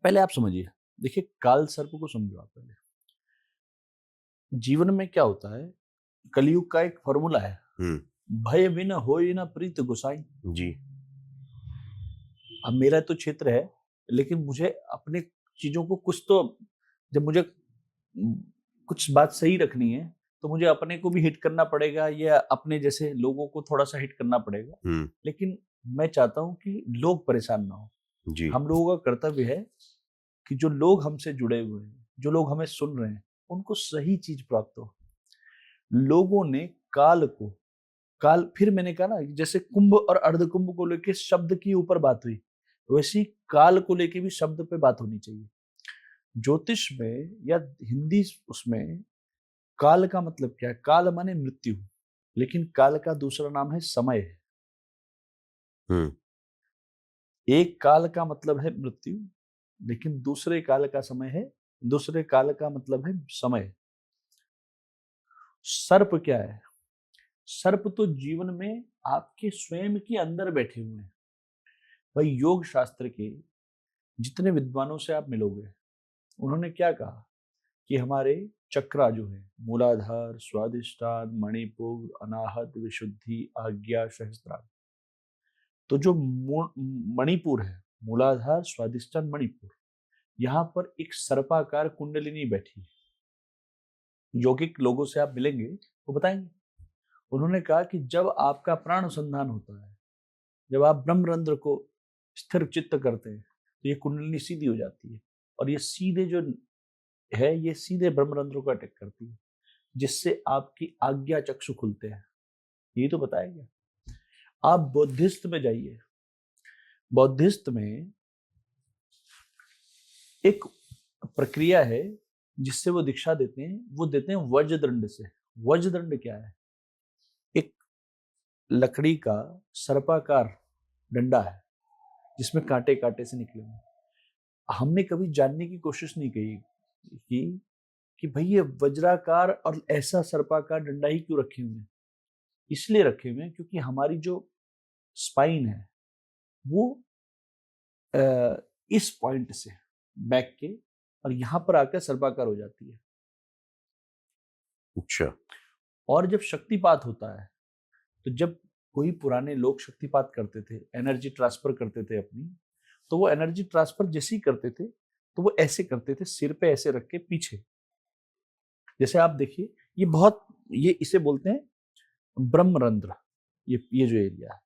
पहले आप समझिए, देखिए काल सर्प को समझो आप पहले। जीवन में क्या होता है, कलयुग का एक फॉर्मूला है, भय बिन होय न प्रीत गुसाई। जी, अब मेरा तो क्षेत्र है, लेकिन मुझे अपने चीजों को कुछ तो, जब मुझे कुछ बात सही रखनी है तो मुझे अपने को भी हिट करना पड़ेगा या अपने जैसे लोगों को थोड़ा सा हिट करना पड़ेगा। लेकिन मैं चाहता हूं कि लोग परेशान ना हो। जी, हम लोगों का कर्तव्य है कि जो लोग हमसे जुड़े हुए हैं, जो लोग हमें सुन रहे हैं, उनको सही चीज प्राप्त हो। लोगों ने काल को, काल, फिर मैंने कहा ना, जैसे कुंभ और अर्धकुंभ को लेके शब्द की ऊपर बात हुई, वैसी काल को लेके भी शब्द पे बात होनी चाहिए। ज्योतिष में या हिंदी उसमें काल का मतलब क्या है? काल माने मृत्यु, लेकिन काल का दूसरा नाम है समय। एक काल का मतलब है मृत्यु, लेकिन दूसरे काल का समय है, दूसरे काल का मतलब है समय। सर्प क्या है? सर्प तो जीवन में आपके स्वयं के अंदर बैठे हुए हैं। भाई योग शास्त्र के जितने विद्वानों से आप मिलोगे, उन्होंने क्या कहा कि हमारे चक्रा जो है, मूलाधार, स्वादिष्ठान, मणिपुर, अनाहत, विशुद्धि, आज्ञा, सहस्त्रार, तो जो मणिपुर है, मूलाधार, स्वादिष्ठान, मणिपुर, यहाँ पर एक सर्पाकार कुंडलिनी बैठी है। यौगिक लोगों से आप मिलेंगे वो बताएंगे। उन्होंने कहा कि जब आपका प्राण अनुसंधान होता है, जब आप ब्रह्मरंध्र को स्थिर चित्त करते हैं, तो ये कुंडलिनी सीधी हो जाती है, और ये सीधे जो है, ये सीधे ब्रह्मरंध्र को अटैक करती है, जिससे आपकी आज्ञा चक्षु खुलते हैं। ये तो बताया गया। आप बौद्धिस्ट में जाइए, बौद्धिस्ट में एक प्रक्रिया है जिससे वो दीक्षा देते हैं, वो देते हैं वज्रदंड से। वज्रदंड क्या है? एक लकड़ी का सर्पाकार डंडा है जिसमें कांटे कांटे से निकले हुए। हमने कभी जानने की कोशिश नहीं की कि भाई ये वज्राकार और ऐसा सर्पाकार डंडा ही क्यों रखे हुए हैं। इसलिए रखे हुए हैं क्योंकि हमारी जो स्पाइन है वो इस पॉइंट से बैक के और यहां पर आकर सर्पाकार हो जाती है। अच्छा। और जब शक्तिपात होता है, तो जब कोई पुराने लोग शक्तिपात करते थे, एनर्जी ट्रांसफर करते थे अपनी, तो वो एनर्जी ट्रांसफर जैसे ही करते थे तो वो ऐसे करते थे, सिर पे ऐसे रख के पीछे। जैसे आप देखिए, ये बहुत, ये इसे बोलते हैं ब्रह्मरंध्र। ये जो एरिया है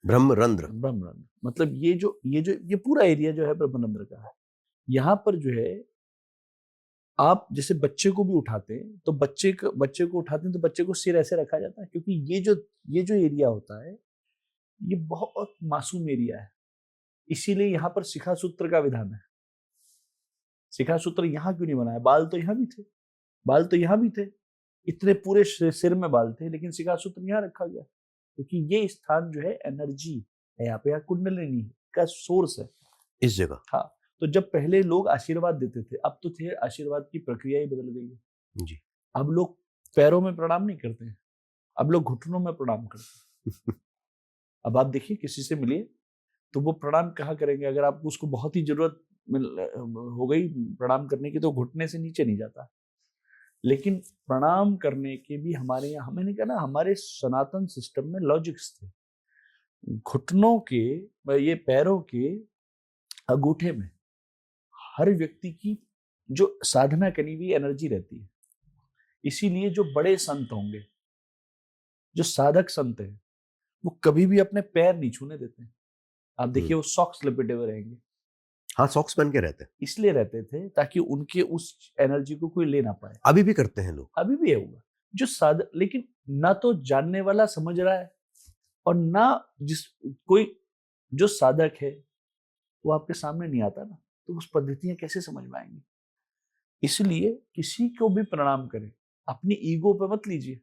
ब्रह्मरंध्र, ब्रह्मरंध्र मतलब ये पूरा एरिया जो है ब्रह्मरंध्र का है। यहाँ पर जो है, आप जैसे बच्चे को भी उठाते हैं तो बच्चे को उठाते हैं तो बच्चे को सिर ऐसे रखा जाता है, क्योंकि ये जो एरिया होता है, ये बहुत मासूम एरिया है। इसीलिए यहाँ पर शिखा सूत्र का विधान है। शिखा सूत्र यहाँ क्यों नहीं बनाया? बाल तो यहाँ भी थे, बाल तो यहाँ भी थे, इतने पूरे सिर में बाल थे, लेकिन शिखा सूत्र यहाँ रखा गया क्योंकि ये स्थान जो है एनर्जी है, यहाँ पे, यहाँ कुंडलिनी का सोर्स है इस जगह। हाँ, तो जब पहले लोग आशीर्वाद देते थे, अब तो थे आशीर्वाद की प्रक्रिया ही बदल गई है जी। अब लोग पैरों में प्रणाम नहीं करते हैं, अब लोग घुटनों में प्रणाम करते हैं। अब आप देखिए, किसी से मिलिए तो वो प्रणाम कहाँ करेंगे? अगर आपको उसको बहुत ही जरूरत हो गई प्रणाम करने की, तो घुटने से नीचे नहीं जाता। लेकिन प्रणाम करने के भी हमारे यहाँ, मैंने कहा ना, हमारे सनातन सिस्टम में लॉजिक्स थे। घुटनों के, ये पैरों के अंगूठे में हर व्यक्ति की जो साधना करी हुई एनर्जी रहती है। इसीलिए जो बड़े संत होंगे, जो साधक संत हैं, वो कभी भी अपने पैर नहीं छूने देते। आप देखिए वो सॉक्स लपेटे हुए रहेंगे। हाँ, सॉक्स पहन के रहते हैं। इसलिए रहते थे ताकि उनके उस एनर्जी को कोई ले ना पाए। अभी भी करते हैं लोग। अभी भी है होगा जो साधक, लेकिन ना तो जानने वाला समझ रहा है और ना जिस कोई जो साधक है वो आपके सामने नहीं आता ना, तो उस पद्धतियां कैसे समझ में आएंगी। इसलिए किसी को भी प्रणाम करें, अपनी ईगो पे मत लीजिए।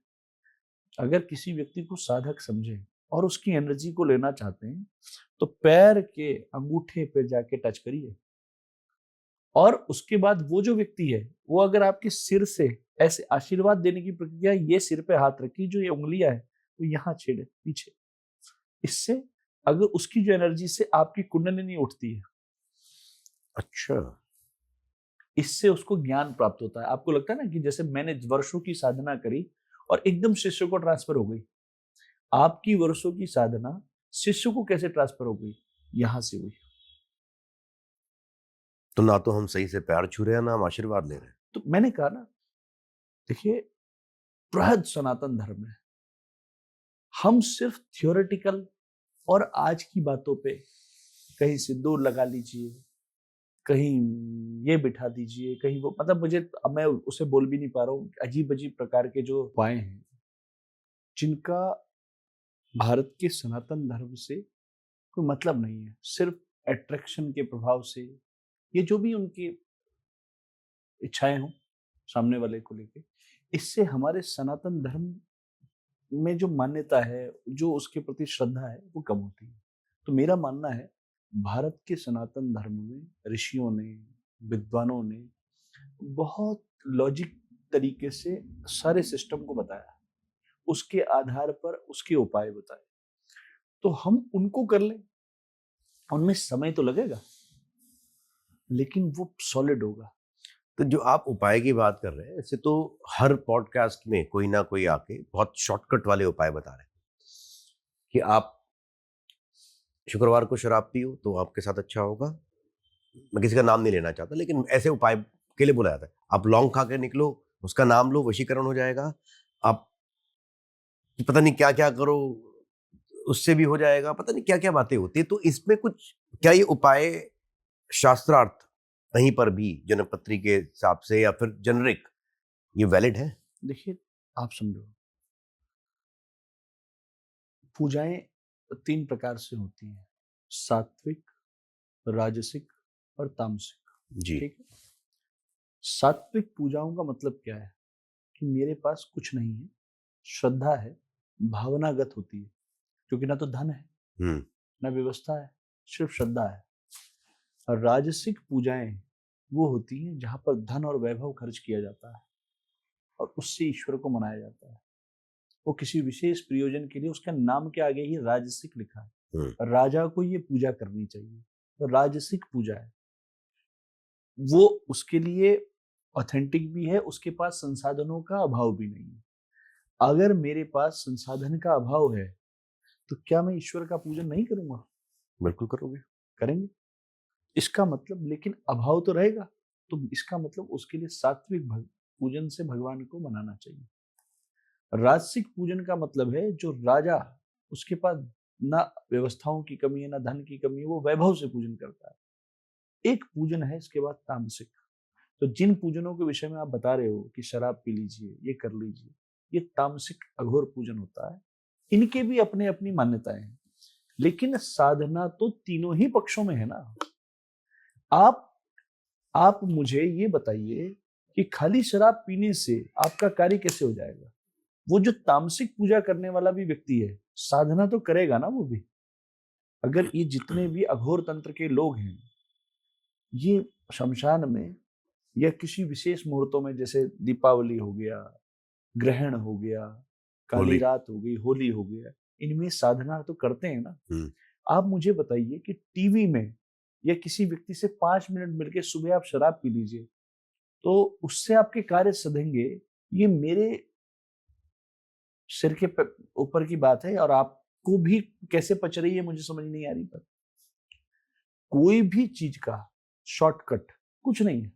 अगर किसी व्यक्ति को साधक समझे और उसकी एनर्जी को लेना चाहते हैं तो पैर के अंगूठे पे जाके टच करिए, और उसके बाद वो जो व्यक्ति है वो अगर आपके सिर से ऐसे आशीर्वाद देने की प्रक्रिया, ये सिर पे हाथ रखी, जो ये उंगलियां है वो यहाँ छेड़े पीछे। इससे अगर उसकी जो एनर्जी से आपकी कुंडलिनी उठती है, अच्छा, इससे उसको ज्ञान प्राप्त होता है। आपको लगता है ना कि जैसे मैंने वर्षों की साधना करी और एकदम शिष्य को ट्रांसफर हो गई, आपकी वर्षों की साधना शिष्य को कैसे ट्रांसफर हो गई? यहां से हुई। तो ना तो हम सही से पैर छू रहे हैं ना हम आशीर्वाद ले रहे हैं। तो मैंने कहा ना, देखिए बृहद सनातन धर्म है। हम सिर्फ थियोरेटिकल और आज की बातों पे कहीं सिंदूर लगा लीजिए, कहीं ये बिठा दीजिए, कहीं वो, मतलब मुझे अब मैं उसे बोल भी नहीं पा रहा हूँ, अजीब अजीब प्रकार के जो उपाय हैं जिनका भारत के सनातन धर्म से कोई मतलब नहीं है, सिर्फ अट्रैक्शन के प्रभाव से, ये जो भी उनकी इच्छाएं हों सामने वाले को लेके, इससे हमारे सनातन धर्म में जो मान्यता है, जो उसके प्रति श्रद्धा है, वो कम होती है। तो मेरा मानना है भारत के सनातन धर्म में ऋषियों ने, विद्वानों ने बहुत लॉजिक तरीके से सारे सिस्टम को बताया, उसके आधार पर उसके उपाय बताए। तो हम उनको कर लें, उनमें समय तो लगेगा लेकिन वो सॉलिड होगा। तो जो आप उपाय की बात कर रहे हैं, ऐसे तो हर पॉडकास्ट में कोई ना कोई आके बहुत शॉर्टकट वाले उपाय बता रहे हैं कि आप शुक्रवार को शराब पियो तो आपके साथ अच्छा होगा। मैं किसी का नाम नहीं लेना चाहता, लेकिन ऐसे उपाय के लिए बोला जाता है। आप लौंग खा के निकलो, उसका नाम लो, वशीकरण हो जाएगा। आप पता नहीं क्या क्या करो, उससे भी हो जाएगा। पता नहीं क्या क्या बातें होती है। तो इसमें कुछ क्या ये उपाय शास्त्रार्थ कहीं पर भी जनपत्री के हिसाब से या फिर जेनरिक ये वैलिड है? देखिए आप समझो, पूजाएं 3 प्रकार से होती हैं, सात्विक, राजसिक और तामसिक। जी। ठीक है। सात्विक पूजाओं का मतलब क्या है कि मेरे पास कुछ नहीं है, श्रद्धा है, भावनागत होती है, क्योंकि ना तो धन है हम्म। ना व्यवस्था है, सिर्फ श्रद्धा है। और राजसिक पूजाएं वो होती हैं जहां पर धन और वैभव खर्च किया जाता है और उससे ईश्वर को मनाया जाता है। वो किसी विशेष प्रयोजन के लिए, उसका नाम के आगे ही राजसिक लिखा है। राजा को ये पूजा करनी चाहिए, तो राजसिक पूजा है। वो उसके लिए ऑथेंटिक भी है, उसके पास संसाधनों का अभाव भी नहीं है। अगर मेरे पास संसाधन का अभाव है तो क्या मैं ईश्वर का पूजन नहीं करूंगा? बिल्कुल करोगे। करेंगे। इसका मतलब, लेकिन अभाव तो रहेगा, तो इसका मतलब उसके लिए सात्विक पूजन से भगवान को मनाना चाहिए। राजसिक पूजन का मतलब है जो राजा, उसके पास ना व्यवस्थाओं की कमी है ना धन की कमी है, वो वैभव से पूजन करता है। एक पूजन है, इसके बाद तामसिक। तो जिन पूजनों के विषय में आप बता रहे हो कि शराब पी लीजिए, ये कर लीजिए, ये तामसिक अघोर पूजन होता है। इनके भी अपने अपनी मान्यताएं हैं, लेकिन साधना तो तीनों ही पक्षों में है ना। आप मुझे ये बताइए कि खाली शराब पीने से आपका कार्य कैसे हो जाएगा? वो जो तामसिक पूजा करने वाला भी व्यक्ति है, साधना तो करेगा ना वो भी। अगर ये जितने भी अघोर तंत्र के लोग हैं, ये शमशान में या किसी विशेष मुहूर्तों में, जैसे दीपावली हो गया, ग्रहण हो गया, काली रात हो गई, होली हो गया, इनमें साधना तो करते हैं ना। आप मुझे बताइए कि टीवी में या किसी व्यक्ति से 5 मिनट मिलके सुबह आप शराब पी लीजिए तो उससे आपके कार्य सधेंगे, ये मेरे सिर के ऊपर की बात है। और आपको भी कैसे पच रही है मुझे समझ नहीं आ रही। पर कोई भी चीज का शॉर्टकट कुछ नहीं है।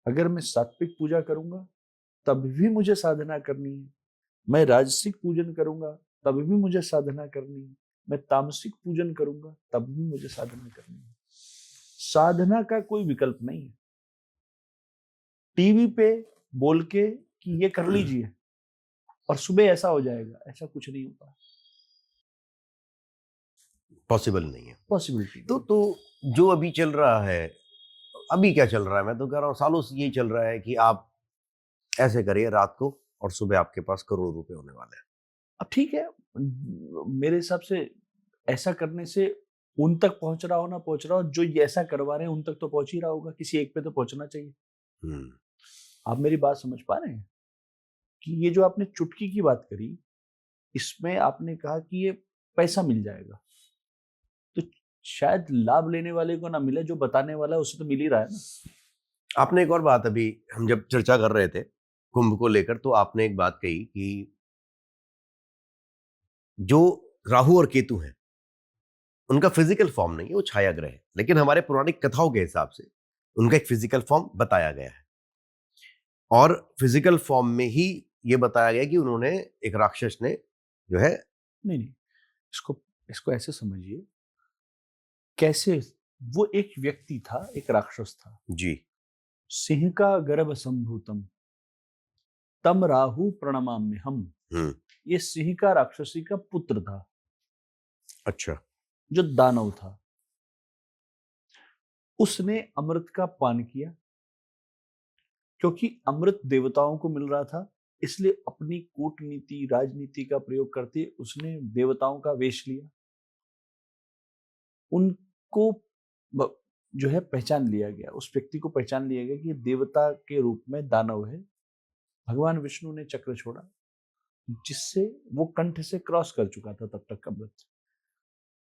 अगर मैं सात्विक पूजा करूंगा तब भी मुझे साधना करनी है, मैं राजसिक पूजन करूंगा तब भी मुझे साधना करनी है, मैं तामसिक पूजन करूंगा तब भी मुझे साधना करनी है। साधना का कोई विकल्प नहीं है। टीवी पे बोल के कि ये कर लीजिए और सुबह ऐसा हो जाएगा, ऐसा कुछ नहीं होता, पॉसिबल नहीं है। पॉसिबिलिटी। तो जो अभी चल रहा है, अभी क्या चल रहा है, मैं तो कह रहा हूँ सालों से यही चल रहा है कि आप ऐसे करिए रात को और सुबह आपके पास करोड़ों रुपए होने वाले हैं। अब ठीक है, मेरे हिसाब से ऐसा करने से उन तक पहुंच रहा हो ना पहुंच रहा हो, जो ये ऐसा करवा रहे हैं उन तक तो पहुंच ही रहा होगा, किसी एक पे तो पहुंचना चाहिए। आप मेरी बात समझ पा रहे हैं कि ये जो आपने चुटकी की बात करी, इसमें आपने कहा कि ये पैसा मिल जाएगा, तो शायद लाभ लेने वाले को ना मिले, जो बताने वाला है उसे तो मिल ही रहा है ना। आपने एक और बात, अभी हम जब चर्चा कर रहे थे कुंभ को लेकर, तो आपने एक बात कही कि जो राहु और केतु हैं उनका फिजिकल फॉर्म नहीं है, वो छाया ग्रह है, लेकिन हमारे पौराणिक कथाओं के हिसाब से उनका एक फिजिकल फॉर्म बताया गया है, और फिजिकल फॉर्म में ही ये बताया गया कि उन्होंने, एक राक्षस ने जो है, नहीं, इसको इसको ऐसे समझिए, कैसे वो एक व्यक्ति था, एक राक्षस था जी, सिंह का गर्भ संभूतम तम राहु प्रणमाम्य हम। ये सिंह का राक्षसी का पुत्र था, अच्छा, जो दानव था। उसने अमृत का पान किया, क्योंकि अमृत देवताओं को मिल रहा था, इसलिए अपनी कूटनीति राजनीति का प्रयोग करते उसने देवताओं का वेश लिया। उनको जो है पहचान लिया गया, उस व्यक्ति को पहचान लिया गया कि देवता के रूप में दानव है। भगवान विष्णु ने चक्र छोड़ा, जिससे वो कंठ से क्रॉस कर चुका था तब तक अमृत।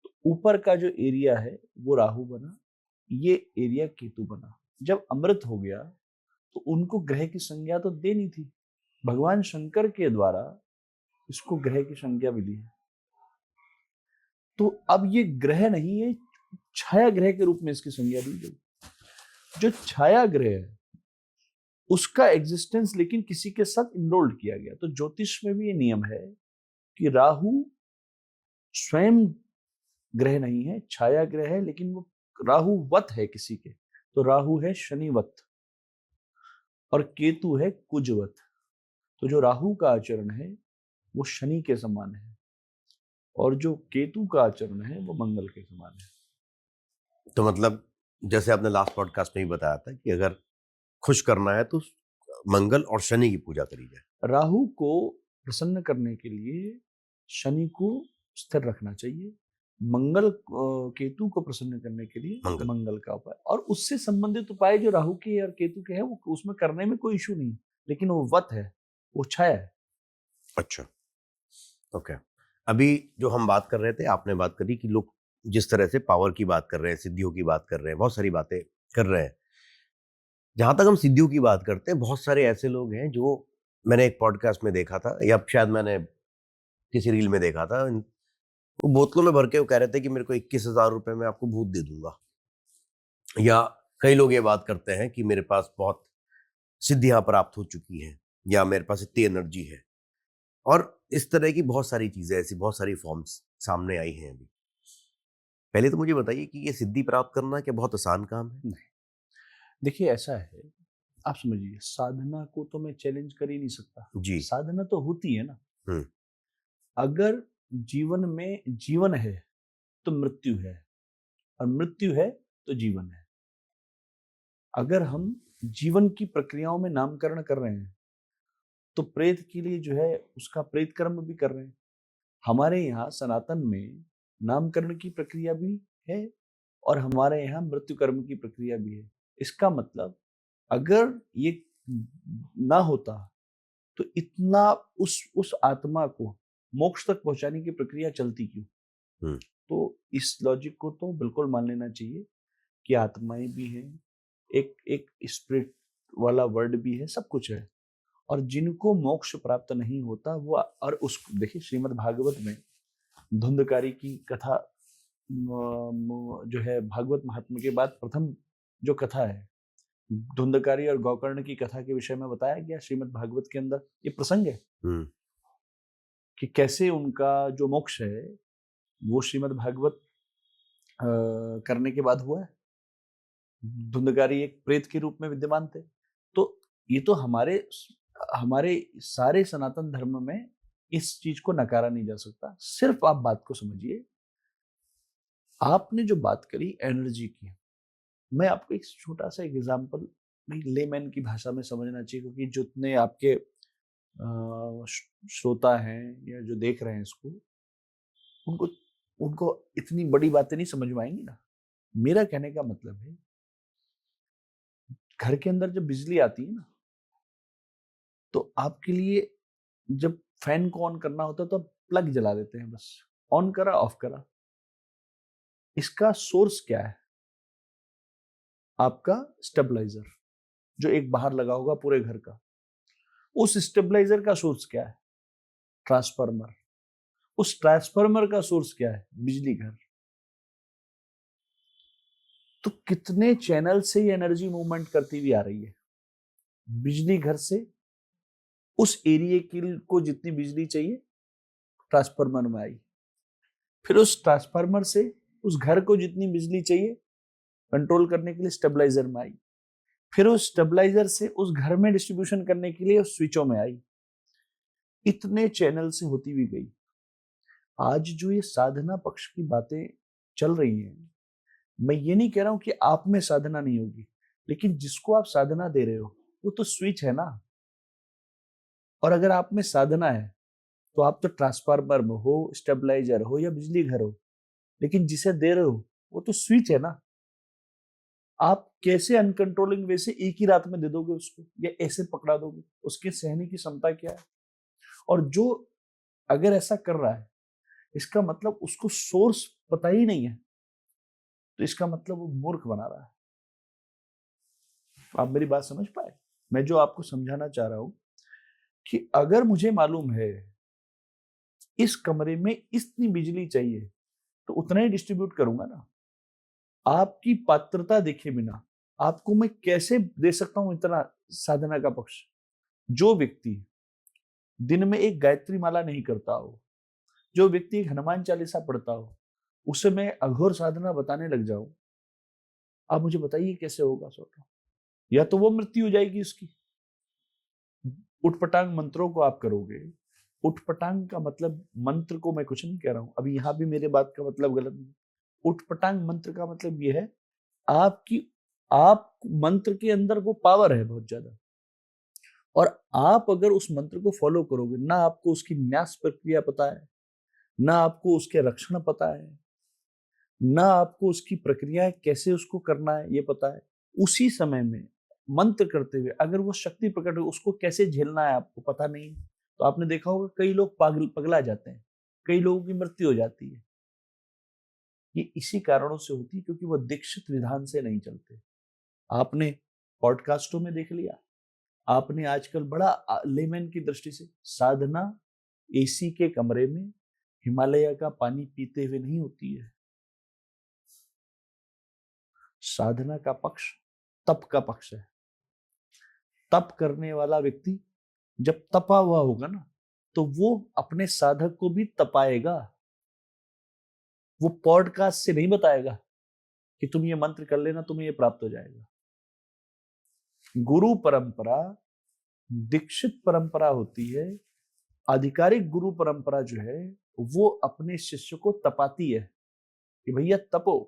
तो ऊपर का जो एरिया है वो राहु बना, ये एरिया केतु बना। जब अमृत हो गया तो उनको ग्रह की संज्ञा तो देनी थी, भगवान शंकर के द्वारा इसको ग्रह की संज्ञा मिली है। तो अब ये ग्रह नहीं है, छाया ग्रह के रूप में इसकी संज्ञा दी गई। जो छाया ग्रह है उसका एग्जिस्टेंस लेकिन किसी के साथ इनरोल्ड किया गया। तो ज्योतिष में भी ये नियम है कि राहु स्वयं ग्रह नहीं है, छाया ग्रह है, लेकिन वो राहुवत है किसी के। तो राहु है शनिवत और केतु है कुजवत। तो जो राहु का आचरण है वो शनि के समान है, और जो केतु का आचरण है वो मंगल के समान है। तो मतलब जैसे आपने लास्ट पॉडकास्ट में ही बताया था कि अगर खुश करना है तो मंगल और शनि की पूजा करी जाए। राहु को प्रसन्न करने के लिए शनि को स्थिर रखना चाहिए, मंगल केतु को प्रसन्न करने के लिए मंगल का उपाय, और उससे संबंधित उपाय जो राहु के और केतु के हैं वो उसमें करने में कोई इशू नहीं, लेकिन वो वत है, वो छाया है। अच्छा, ओके। अभी जो हम बात कर रहे थे, आपने बात करी कि लोग जिस तरह से पावर की बात कर रहे हैं, सिद्धियों की बात कर रहे हैं, बहुत सारी बातें कर रहे हैं। जहां तक हम सिद्धियों की बात करते हैं, बहुत सारे ऐसे लोग हैं जो, मैंने एक पॉडकास्ट में देखा था या शायद मैंने किसी रील में देखा था, वो बोतलों में भर के वो कह रहे थे कि मेरे को 21,000 रुपए में आपको भूत दे दूंगा। या कई लोग ये बात करते हैं कि मेरे पास बहुत सिद्धियां प्राप्त हो चुकी हैं, या मेरे पास इतनी एनर्जी है, और इस तरह की बहुत सारी चीजें, ऐसी बहुत सारी फॉर्म्स सामने आई हैं अभी। पहले तो मुझे बताइए कि ये सिद्धि प्राप्त करना क्या बहुत आसान काम है? नहीं, देखिए ऐसा है, आप समझिए, साधना को तो मैं चैलेंज कर ही नहीं सकता जी, साधना तो होती है ना। अगर जीवन में जीवन है तो मृत्यु है, और मृत्यु है तो जीवन है। अगर हम जीवन की प्रक्रियाओं में नामकरण कर रहे हैं तो प्रेत के लिए जो है उसका प्रेत कर्म भी कर रहे हैं। हमारे यहाँ सनातन में नामकरण की प्रक्रिया भी है और हमारे यहाँ मृत्यु कर्म की प्रक्रिया भी है। इसका मतलब अगर ये ना होता तो इतना उस आत्मा को मोक्ष तक पहुंचाने की प्रक्रिया चलती क्यों? तो इस लॉजिक को तो बिल्कुल मान लेना चाहिए कि आत्माएं भी हैं, एक एक स्पिरिट वाला वर्ड भी है, सब कुछ है। और जिनको मोक्ष प्राप्त नहीं होता वो, और उस देखिए श्रीमद् भागवत में धुंधकारी की कथा जो है भागवत महात्म्य के बाद प्रथम जो कथा है धुंधकारी और गौकर्ण की कथा के विषय में बताया गया श्रीमद् भागवत के अंदर। ये प्रसंग है कि कैसे उनका जो मोक्ष है वो श्रीमद् भागवत करने के बाद हुआ है। धुंधकारी एक प्रेत के रूप में विद्यमान थे। तो ये तो हमारे सारे सनातन धर्म में इस चीज को नकारा नहीं जा सकता। सिर्फ आप बात को समझिए। आपने जो बात करी एनर्जी की, मैं आपको एक छोटा सा एग्जांपल लेमैन की भाषा में समझना चाहिए, क्योंकि जितने आपके श्रोता हैं या जो देख रहे हैं इसको, उनको इतनी बड़ी बातें नहीं समझ में आएंगी ना। मेरा कहने का मतलब है, घर के अंदर जब बिजली आती है ना, तो आपके लिए जब फैन को ऑन करना होता है तो आप प्लग जला देते हैं, बस ऑन करा ऑफ करा। इसका सोर्स क्या है? आपका स्टेबलाइजर, जो एक बाहर लगा होगा पूरे घर का। उस स्टेबलाइजर का सोर्स क्या है? ट्रांसफार्मर। उस ट्रांसफार्मर का सोर्स क्या है? बिजली घर। तो कितने चैनल से ये एनर्जी मूवमेंट करती हुई आ रही है? बिजली घर से उस एरिया को जितनी बिजली चाहिए ट्रांसफार्मर में आई, फिर उस ट्रांसफार्मर से उस घर को जितनी बिजली चाहिए कंट्रोल करने के लिए स्टेबलाइजर में आई, फिर उस स्टेबलाइजर से उस घर में डिस्ट्रीब्यूशन करने के लिए उस स्विचों में आई। इतने चैनल से होती हुई गई। आज जो ये साधना पक्ष की बातें चल रही हैं, मैं ये नहीं कह रहा हूं कि आप में साधना नहीं होगी, लेकिन जिसको आप साधना दे रहे हो वो तो स्विच है ना। और अगर आप में साधना है तो आप तो ट्रांसफार्मर में हो, स्टेबलाइजर हो या बिजली घर हो, लेकिन जिसे दे रहे हो वो तो स्विच है ना। आप कैसे अनकंट्रोलिंग वे से एक ही रात में दे दोगे उसको, या ऐसे पकड़ा दोगे? उसके सहने की क्षमता क्या है? और जो अगर ऐसा कर रहा है, इसका मतलब उसको सोर्स पता ही नहीं है, तो इसका मतलब वो मूर्ख बना रहा है। आप मेरी बात समझ पाए? मैं जो आपको समझाना चाह रहा हूं कि अगर मुझे मालूम है इस कमरे में इतनी बिजली चाहिए, तो उतना ही डिस्ट्रीब्यूट करूंगा ना। आपकी पात्रता देखे बिना आपको मैं कैसे दे सकता हूं इतना साधना का पक्ष? जो व्यक्ति दिन में एक गायत्री माला नहीं करता हो, जो व्यक्ति एक हनुमान चालीसा पढ़ता हो, उसे मैं अघोर साधना बताने लग जाऊं, आप मुझे बताइए कैसे होगा? सोचो, या तो वो मृत्यु हो जाएगी उसकी। उठपटांग मंत्रों को आप करोगे। उठपटांग का मतलब, मंत्र को मैं कुछ नहीं कह रहा हूं, अभी यहां भी मेरे बात का मतलब गलत नहीं। उठपटांग मंत्र का मतलब यह है, आप मंत्र के अंदर वो पावर है बहुत ज्यादा, और आप अगर उस मंत्र को फॉलो करोगे ना, आपको उसकी न्यास प्रक्रिया पता है, ना आपको उसके रक्षण पता है, ना आपको उसकी प्रक्रिया कैसे उसको करना है ये पता है, उसी समय में मंत्र करते हुए अगर वो शक्ति प्रकट हो, उसको कैसे झेलना है आपको पता नहीं, तो आपने देखा होगा कई लोग पगला जाते हैं, कई लोगों की मृत्यु हो जाती है। ये इसी कारणों से होती है क्योंकि वो दीक्षित विधान से नहीं चलते। आपने पॉडकास्टों में देख लिया, आपने आजकल बड़ा लेमैन की दृष्टि से, साधना एसी के कमरे में हिमालय का पानी पीते हुए नहीं होती है। साधना का पक्ष तप का पक्ष है। तप करने वाला व्यक्ति जब तपा हुआ होगा ना, तो वो अपने साधक को भी तपाएगा। वो पॉडकास्ट से नहीं बताएगा कि तुम ये मंत्र कर लेना, तुम्हें ये प्राप्त हो जाएगा। गुरु परंपरा दीक्षित परंपरा होती है। आधिकारिक गुरु परंपरा जो है वो अपने शिष्य को तपाती है कि भैया तपो।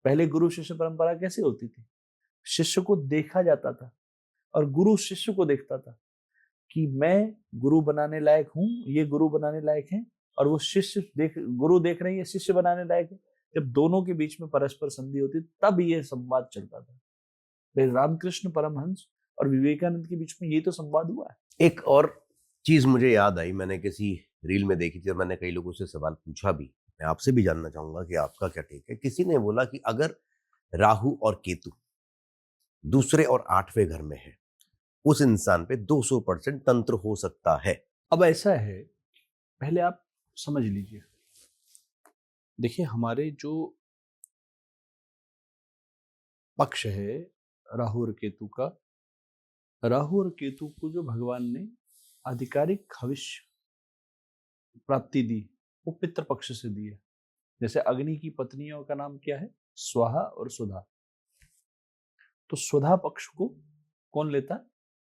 पहले गुरु शिष्य परंपरा कैसे होती थी? शिष्य को देखा जाता था और गुरु शिष्य को देखता था कि मैं गुरु बनाने लायक हूं, ये गुरु बनाने लायक है, और वो गुरु देख रहे हैं ये शिष्य बनाने लायक है। जब दोनों के बीच में परस्पर संधि होती तब ये संवाद चलता था। रामकृष्ण परमहंस और विवेकानंद के बीच में ये तो संवाद हुआ है। एक और चीज मुझे याद आई, मैंने किसी रील में देखी थी और मैंने कई लोगों से सवाल पूछा भी, मैं आपसे भी जानना चाहूंगा कि आपका क्या टेक है। किसी ने बोला कि अगर राहु और केतु दूसरे और 8वें घर में है, उस इंसान पे 200% तंत्र हो सकता है। अब ऐसा है, पहले आप समझ लीजिए। देखिए, हमारे जो पक्ष है राहु और केतु का। राहु और केतु को जो भगवान ने आधिकारिक भविष्य प्राप्ति दी वो पितृपक्ष से दी है। जैसे अग्नि की पत्नियों का नाम क्या है? स्वाहा और सुधा। तो सुधा पक्ष को कौन लेता?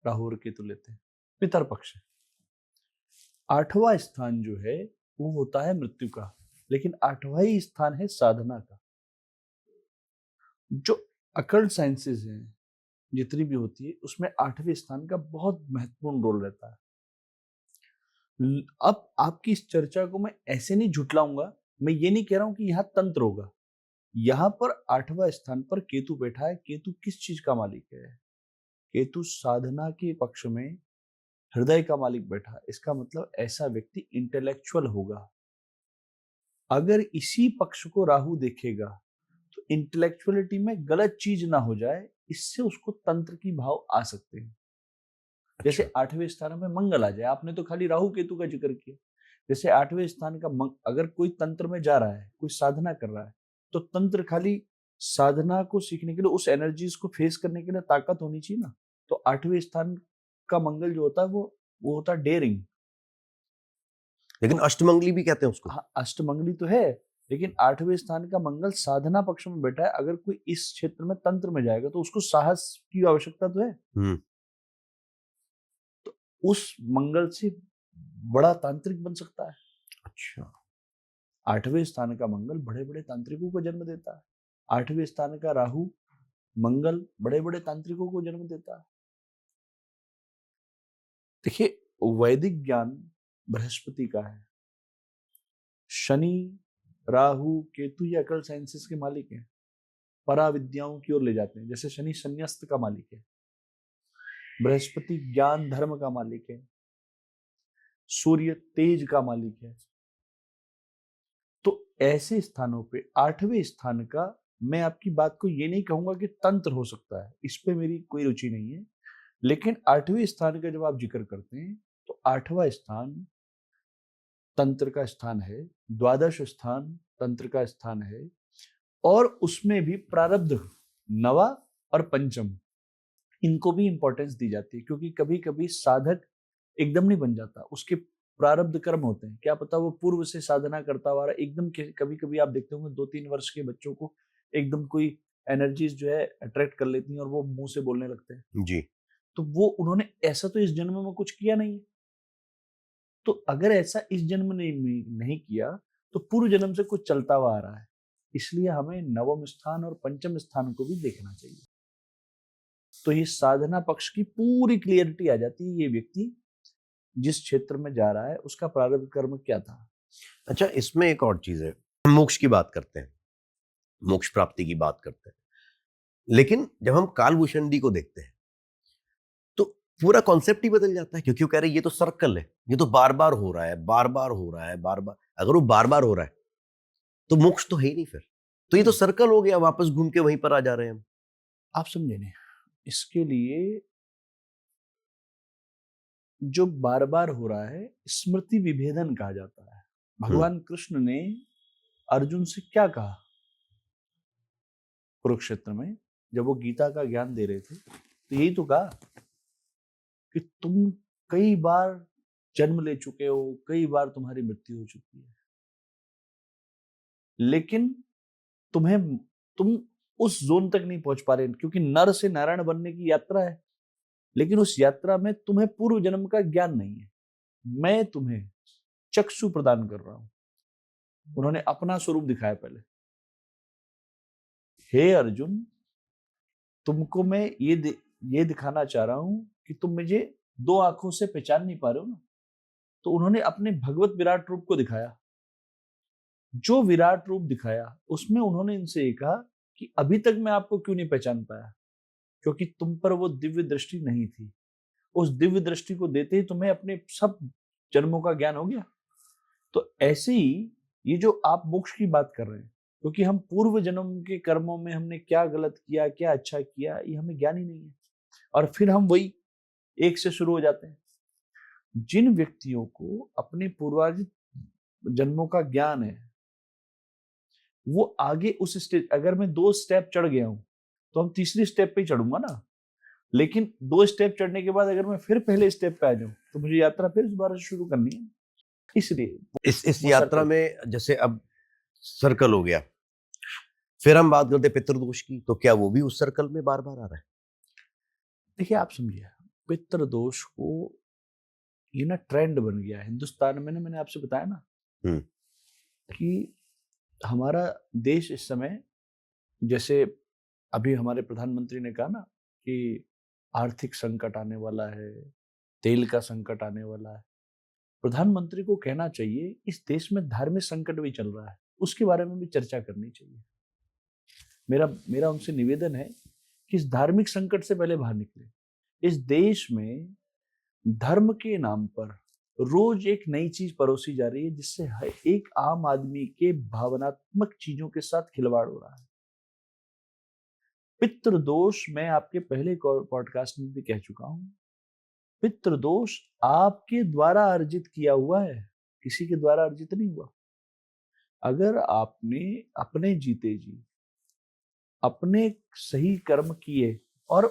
राहु और केतु लेते हैं, पितृपक्ष। आठवां स्थान जो है वो होता है मृत्यु का, लेकिन आठवां ही स्थान है साधना का। जो अकल्ट साइंसेस हैं जितनी भी होती है उसमें आठवें स्थान का बहुत महत्वपूर्ण रोल रहता है। अब आपकी इस चर्चा को मैं ऐसे नहीं झुटलाऊंगा, मैं ये नहीं कह रहा हूं कि यहाँ तंत्र होगा। यहाँ पर आठवां स्थान पर केतु बैठा है। केतु किस चीज का मालिक है? केतु साधना के पक्ष में हृदय का मालिक बैठा है। इसका मतलब ऐसा व्यक्ति इंटेलेक्चुअल होगा। अगर इसी पक्ष को राहु देखेगा तो इंटेलेक्चुअलिटी में गलत चीज ना हो जाए, इससे उसको तंत्र की भाव आ सकते हैं। जैसे आठवें स्थान में मंगल आ जाए। आपने तो खाली राहु केतु का जिक्र किया। जैसे आठवें स्थान का अगर कोई तंत्र में जा रहा है, कोई साधना कर रहा है, तो तंत्र खाली साधना को सीखने के लिए, उस एनर्जीज को फेस करने के लिए ताकत होनी चाहिए ना। तो आठवें स्थान का मंगल जो होता है वो होता है डेयरिंग। लेकिन अष्टमंगली भी कहते हैं उसको। हाँ, अष्टमंगली तो है, लेकिन आठवें स्थान का मंगल साधना पक्ष में बैठा है। अगर कोई इस क्षेत्र में तंत्र में जाएगा तो उसको साहस की आवश्यकता तो है। तो उस मंगल से बड़ा तांत्रिक बन सकता है। अच्छा, आठवें स्थान का मंगल बड़े बड़े तांत्रिकों को जन्म देता है। आठवें स्थान का राहु मंगल बड़े बड़े तांत्रिकों को जन्म देता है। देखिए, वैदिक ज्ञान बृहस्पति का है। शनि, राहु, केतु ये अकल साइंसेस के मालिक हैं, पराविद्याओं की ओर ले जाते हैं। जैसे शनि संन्यास्त का मालिक है, बृहस्पति ज्ञान धर्म का मालिक है, सूर्य तेज का मालिक है। तो ऐसे स्थानों पे आठवें स्थान का, मैं आपकी बात को ये नहीं कहूंगा कि तंत्र हो सकता है, इस पे मेरी कोई रुचि नहीं है, लेकिन आठवें स्थान का जब आप जिक्र करते हैं तो आठवां स्थान तंत्र का स्थान है, द्वादश स्थान तंत्र का स्थान है, और उसमें भी प्रारब्ध नवा और पंचम, इनको भी इंपॉर्टेंस दी जाती है। क्योंकि कभी कभी साधक एकदम नहीं बन जाता, उसके प्रारब्ध कर्म होते हैं। क्या पता वो पूर्व से साधना करता हुआ एकदम, कभी कभी आप देखते होंगे 2-3 वर्ष के बच्चों को एकदम कोई एनर्जीज जो है अट्रैक्ट कर लेती हैं और वो मुंह से बोलने लगते हैं जी। तो वो उन्होंने ऐसा तो इस जन्म में कुछ किया नहीं है। तो अगर ऐसा इस जन्म ने नहीं किया तो पूर्व जन्म से कुछ चलता हुआ आ रहा है। इसलिए हमें नवम स्थान और पंचम स्थान को भी देखना चाहिए। तो ये साधना पक्ष की पूरी क्लियरिटी आ जाती है। ये व्यक्ति जिस क्षेत्र में जा रहा है उसका प्रारब्ध कर्म क्या था। अच्छा, इसमें एक और चीज है, हम मोक्ष की बात करते हैं, मोक्ष प्राप्ति की बात करते हैं, लेकिन जब हम कालभूषण डी को देखते हैं तो पूरा कॉन्सेप्ट ही बदल जाता है। क्योंकि वो कह रहे हैं ये तो सर्कल है, ये तो बार बार हो रहा है, बार बार हो रहा है, बार बार। अगर वो बार बार हो रहा है तो मोक्ष तो है ही नहीं फिर, तो ये तो सर्कल हो गया, वापस घूम के वहीं पर आ जा रहे हैं हम। आप समझे नहीं? इसके लिए जो बार बार हो रहा है स्मृति विभेदन कहा जाता है। भगवान कृष्ण ने अर्जुन से क्या कहा कुरुक्षेत्र में जब वो गीता का ज्ञान दे रहे थे? तो यही तो कहा कि तुम कई बार जन्म ले चुके हो, कई बार तुम्हारी मृत्यु हो चुकी है, लेकिन तुम उस जोन तक नहीं पहुंच पा रहे, क्योंकि नर से नारायण बनने की यात्रा है। लेकिन उस यात्रा में तुम्हें पूर्व जन्म का ज्ञान नहीं है। मैं तुम्हें चक्षु प्रदान कर रहा हूं। उन्होंने अपना स्वरूप दिखाया पहले। हे अर्जुन, तुमको मैं ये दिखाना चाह रहा हूं कि तुम मुझे 2 आंखों से पहचान नहीं पा रहे हो ना। तो उन्होंने अपने भगवत विराट रूप को दिखाया। जो विराट रूप दिखाया उसमें उन्होंने इनसे ये कहा कि अभी तक मैं आपको क्यों नहीं पहचान पाया, क्योंकि तुम पर वो दिव्य दृष्टि नहीं थी। उस दिव्य दृष्टि को देते ही तुम्हें अपने सब जन्मों का ज्ञान हो गया। तो ऐसे ही ये जो आप मोक्ष की बात कर रहे हैं, क्योंकि हम पूर्व जन्म के कर्मों में हमने क्या गलत किया, क्या अच्छा किया, ये हमें ज्ञान ही नहीं है, और फिर हम वही एक से शुरू हो जाते हैं। जिन व्यक्तियों को अपने पूर्वार्जित जन्मों का ज्ञान है वो आगे उस स्टेज, अगर मैं 2 स्टेप चढ़ गया हूं तो हम तीसरी स्टेप पे ही चढ़ूंगा ना। लेकिन 2 स्टेप चढ़ने के बाद अगर मैं फिर पहले स्टेप पे आ जाऊं तो मुझे यात्रा फिर दोबारा से शुरू करनी है। इसलिए इस वो यात्रा सर्कल। में जैसे अब सर्कल हो गया, फिर हम बात करते पितृदोष की, तो क्या वो भी उस सर्कल में बार बार आ रहा है? देखिए आप समझिए, पितृदोष को ये ना ट्रेंड बन गया है हिंदुस्तान में ना। मैंने आपसे बताया ना हम्म। कि हमारा देश इस समय, जैसे अभी हमारे प्रधानमंत्री ने कहा ना कि आर्थिक संकट आने वाला है, तेल का संकट आने वाला है। प्रधानमंत्री को कहना चाहिए इस देश में धार्मिक संकट भी चल रहा है, उसके बारे में भी चर्चा करनी चाहिए। मेरा मेरा उनसे निवेदन है कि इस धार्मिक संकट से पहले बाहर निकले। इस देश में धर्म के नाम पर रोज एक नई चीज परोसी जा रही है, जिससे एक आम आदमी के भावनात्मक चीजों के साथ खिलवाड़ हो रहा है। पितृदोष मैं आपके पहले पॉडकास्ट में भी कह चुका हूं, पितृदोष आपके द्वारा अर्जित किया हुआ है, किसी के द्वारा अर्जित नहीं हुआ। अगर आपने अपने जीते जी अपने सही कर्म किए और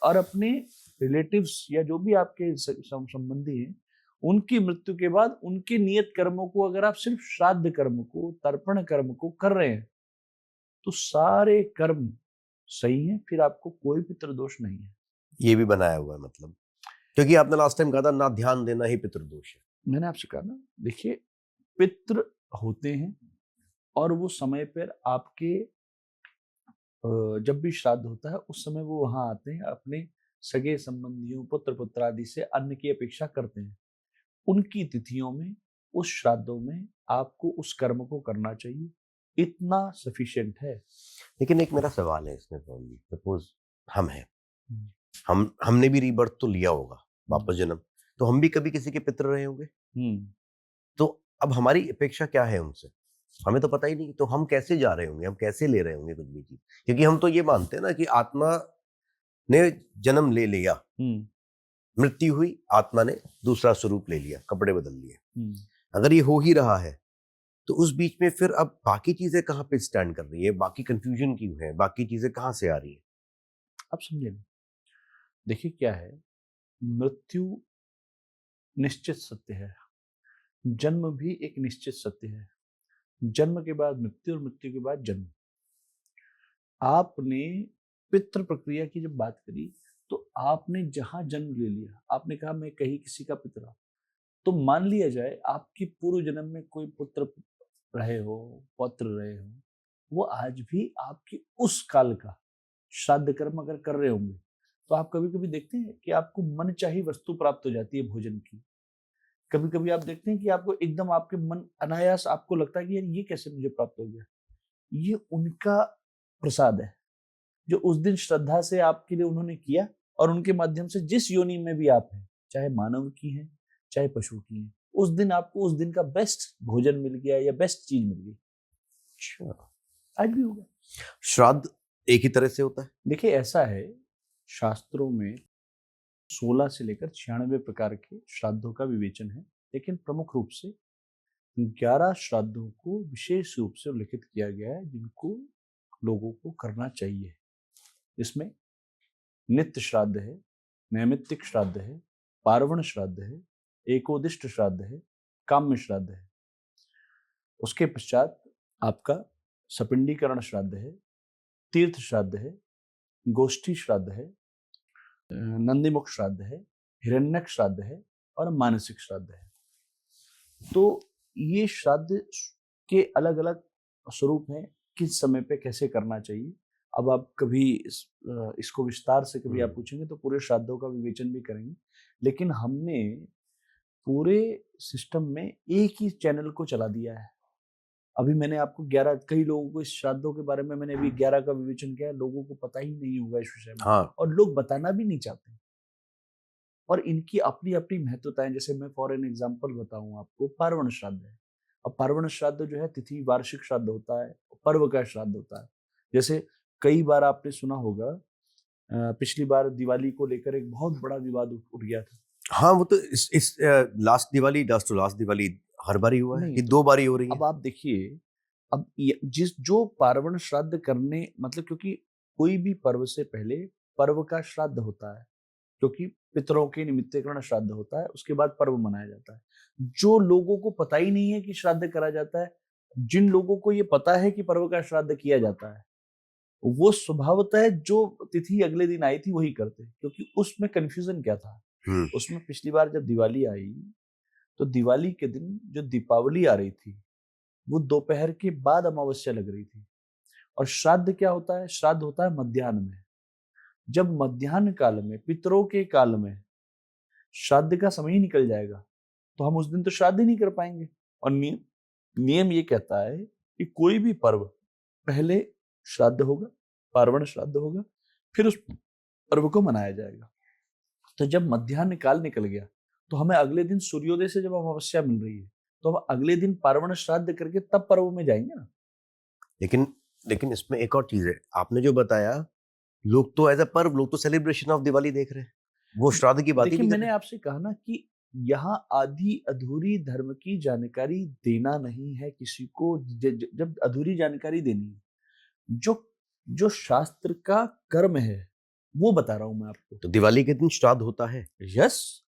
अपने रिलेटिव्स या जो भी आपके संबंधी हैं उनकी मृत्यु के बाद उनके नियत कर्मों को अगर आप सिर्फ श्राद्ध कर्म को, तर्पण कर्म को कर रहे हैं तो सारे कर्म सही हैं, फिर आपको कोई पितृदोष नहीं है। ये भी बनाया हुआ है मतलब, क्योंकि आपने लास्ट टाइम कहा था ना ध्यान देना ही पितृदोष है। मैंने आपसे कहा ना, देखिए पितृ होते हैं और वो समय पर आपके जब भी श्राद्ध होता है उस समय वो वहां आते हैं, अपने सगे संबंधियों, पुत्र पुत्र आदि से अन्न की अपेक्षा करते हैं। उनकी तिथियों में, उस श्राद्धों में आपको उस कर्म को करना चाहिए, इतना सफिशिएंट है। लेकिन एक मेरा सवाल है इसमें, सपोज हम हैं, हमने भी रीबर्थ तो लिया होगा, वापस जन्म, तो हम भी कभी किसी के पितृ रहे होंगे। तो अब हमारी अपेक्षा क्या है उनसे, हमें तो पता ही नहीं। तो हम कैसे जा रहे होंगे, हम कैसे ले रहे होंगे कुछ भी चीज, क्योंकि हम तो ये मानते हैं ना कि आत्मा ने जन्म ले लिया, मृत्यु हुई, आत्मा ने दूसरा स्वरूप ले लिया, कपड़े बदल लिए। अगर ये हो ही रहा है तो उस बीच में फिर अब बाकी चीजें कहाँ पे स्टैंड कर रही है, बाकी कंफ्यूजन क्यों है, बाकी चीजें कहाँ से आ रही है? आप समझे ना, देखिए क्या है, मृत्यु निश्चित सत्य है, जन्म भी एक निश्चित सत्य है। जन्म के बाद मृत्यु और मृत्यु के बाद जन्म। आपने पितृ प्रक्रिया की जब बात करी तो आपने जहां जन्म ले लिया, आपने कहा मैं कहीं किसी का पिता, तो मान लिया जाए आपकी पूर्व जन्म में कोई पुत्र रहे हो, पौत्र रहे हो, वो आज भी आपकी उस काल का श्राद्ध कर्म अगर कर रहे होंगे तो आप कभी कभी देखते हैं कि आपको मनचाही वस्तु प्राप्त हो जाती है भोजन की। कभी कभी आप देखते हैं कि आपको एकदम आपके मन अनायास आपको लगता है कि यार ये कैसे मुझे प्राप्त हो गया। ये उनका प्रसाद है जो उस दिन श्रद्धा से आपके लिए उन्होंने किया, और उनके माध्यम से जिस योनि में भी आप हैं, चाहे मानव की हैं चाहे पशु की हैं, उस दिन आपको उस दिन का बेस्ट भोजन मिल गया या बेस्ट चीज मिल गई। अच्छा, आज भी होगा। श्राद्ध एक ही तरह से होता है? देखिए ऐसा है, शास्त्रों में 16 से लेकर 96 प्रकार के श्राद्धों का विवेचन है, लेकिन प्रमुख रूप से 11 श्राद्धों को विशेष रूप से उल्लेखित किया गया है जिनको लोगों को करना चाहिए। इसमें नित्य श्राद्ध है, नैमित्तिक श्राद्ध है, पार्वण श्राद्ध है, एकोदिष्ट श्राद्ध है, काम्य श्राद्ध है। उसके पश्चात आपका सपिंडीकरण श्राद्ध है, तीर्थ श्राद्ध है, गोष्ठी श्राद्ध है, नंदीमुख श्राद्ध है, हिरण्यक श्राद्ध है और मानसिक श्राद्ध है। तो ये श्राद्ध के अलग अलग स्वरूप हैं, किस समय पे कैसे करना चाहिए। अब आप कभी इसको विस्तार से कभी आप पूछेंगे तो पूरे श्राद्धों का विवेचन भी करेंगे, लेकिन हमने पूरे सिस्टम में एक ही चैनल को चला दिया है। अभी मैंने आपको 11, कई लोगों को इस श्राद्धों के बारे में मैंने अभी 11 का विवेचन किया, लोगों को पता ही नहीं होगा इस विषय में। हाँ। और लोग बताना भी नहीं चाहते, और इनकी अपनी अपनी महत्वताएं। जैसे मैं फॉर एन एग्जांपल बताऊं आपको, पार्वण श्राद्ध है। अब पार्वण श्राद्ध जो है तिथि वार्षिक श्राद्ध होता है, पर्व का श्राद्ध होता है। जैसे कई बार आपने सुना होगा, पिछली बार दिवाली को लेकर एक बहुत बड़ा विवाद उठ गया था। हाँ, वो तो इस लास्ट दिवाली, लास्ट दिवाली हर बार ही हुआ है कि तो 2 बार ही हो रही है? अब आप देखिए, अब जो पार्वण श्राद्ध करने, मतलब क्योंकि कोई भी पर्व से पहले पर्व का श्राद्ध होता है, क्योंकि पितरों के निमित्तीकरण श्राद्ध होता है, उसके बाद पर्व मनाया जाता है। जो लोगों को पता ही नहीं है कि श्राद्ध करा जाता है, जिन लोगों को ये पता है कि पर्व का श्राद्ध किया जाता है, वो स्वभावतः जो तिथि अगले दिन आई थी वही करते, क्योंकि उसमें कंफ्यूजन क्या था, उसमें पिछली बार जब दिवाली आई तो दिवाली के दिन जो दीपावली आ रही थी वो दोपहर के बाद अमावस्या लग रही थी। और श्राद्ध क्या होता है? श्राद्ध होता है मध्याह्न में। जब मध्याह्न काल में, पितरों के काल में श्राद्ध का समय ही निकल जाएगा तो हम उस दिन तो श्राद्ध ही नहीं कर पाएंगे। और नियम ये कहता है कि कोई भी पर्व पहले श्राद्ध होगा, पार्वण श्राद्ध होगा, फिर उस पर्व को मनाया जाएगा। तो जब मध्याह्न काल निकल गया तो हमें अगले दिन सूर्योदय से जब अमावस्या मिल रही है तो हम अगले दिन पार्वण श्राद्ध करके तब पर्व में जाएंगे ना। लेकिन इसमें एक और चीज है, आपने जो बताया, लोग तो एज अ पर्व, लोग तो सेलिब्रेशन ऑफ दिवाली देख रहे हैं, वो श्राद्ध की बात ही देखिए, नहीं कर मैंने रहे। आपसे कहा ना कि यहाँ आधी अधूरी धर्म की जानकारी देना नहीं है किसी को। जब अधूरी जानकारी देनी है, जो जो शास्त्र का कर्म है वो बता रहा हूं मैं आपको। तो दिवाली के दिन श्राद्ध होता है? यस,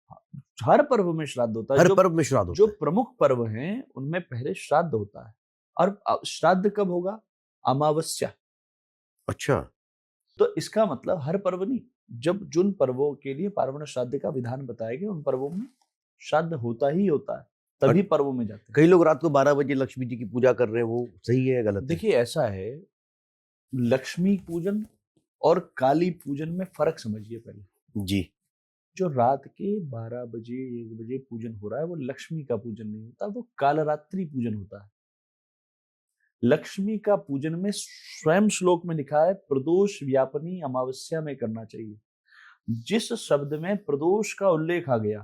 हर पर्व में श्राद्ध होता है। हर पर्व में श्राद्ध जो होता है? प्रमुख पर्व हैं उनमें पहले श्राद्ध होता है। और श्राद्ध कब होगा? अमावस्या। अच्छा, तो इसका मतलब हर पर्व नहीं, जब जिन पर्वों के लिए पार्वण श्राद्ध का विधान बताया गया उन पर्वों में श्राद्ध होता ही होता है, तभी पर्वों में जाते हैं। कई लोग रात को 12 बजे लक्ष्मी जी की पूजा कर रहे हैं, वो सही है या गलत है? देखिए, ऐसा है, लक्ष्मी पूजन और काली पूजन में फर्क समझिए पहले। जी। जो रात के 12 बजे 1 बजे पूजन हो रहा है वो लक्ष्मी का पूजन नहीं होता, वो कालरात्रि पूजन होता है। लक्ष्मी का पूजन में स्वयं श्लोक में लिखा है प्रदोष व्यापनी अमावस्या में करना चाहिए। जिस शब्द में प्रदोष का उल्लेख आ गया,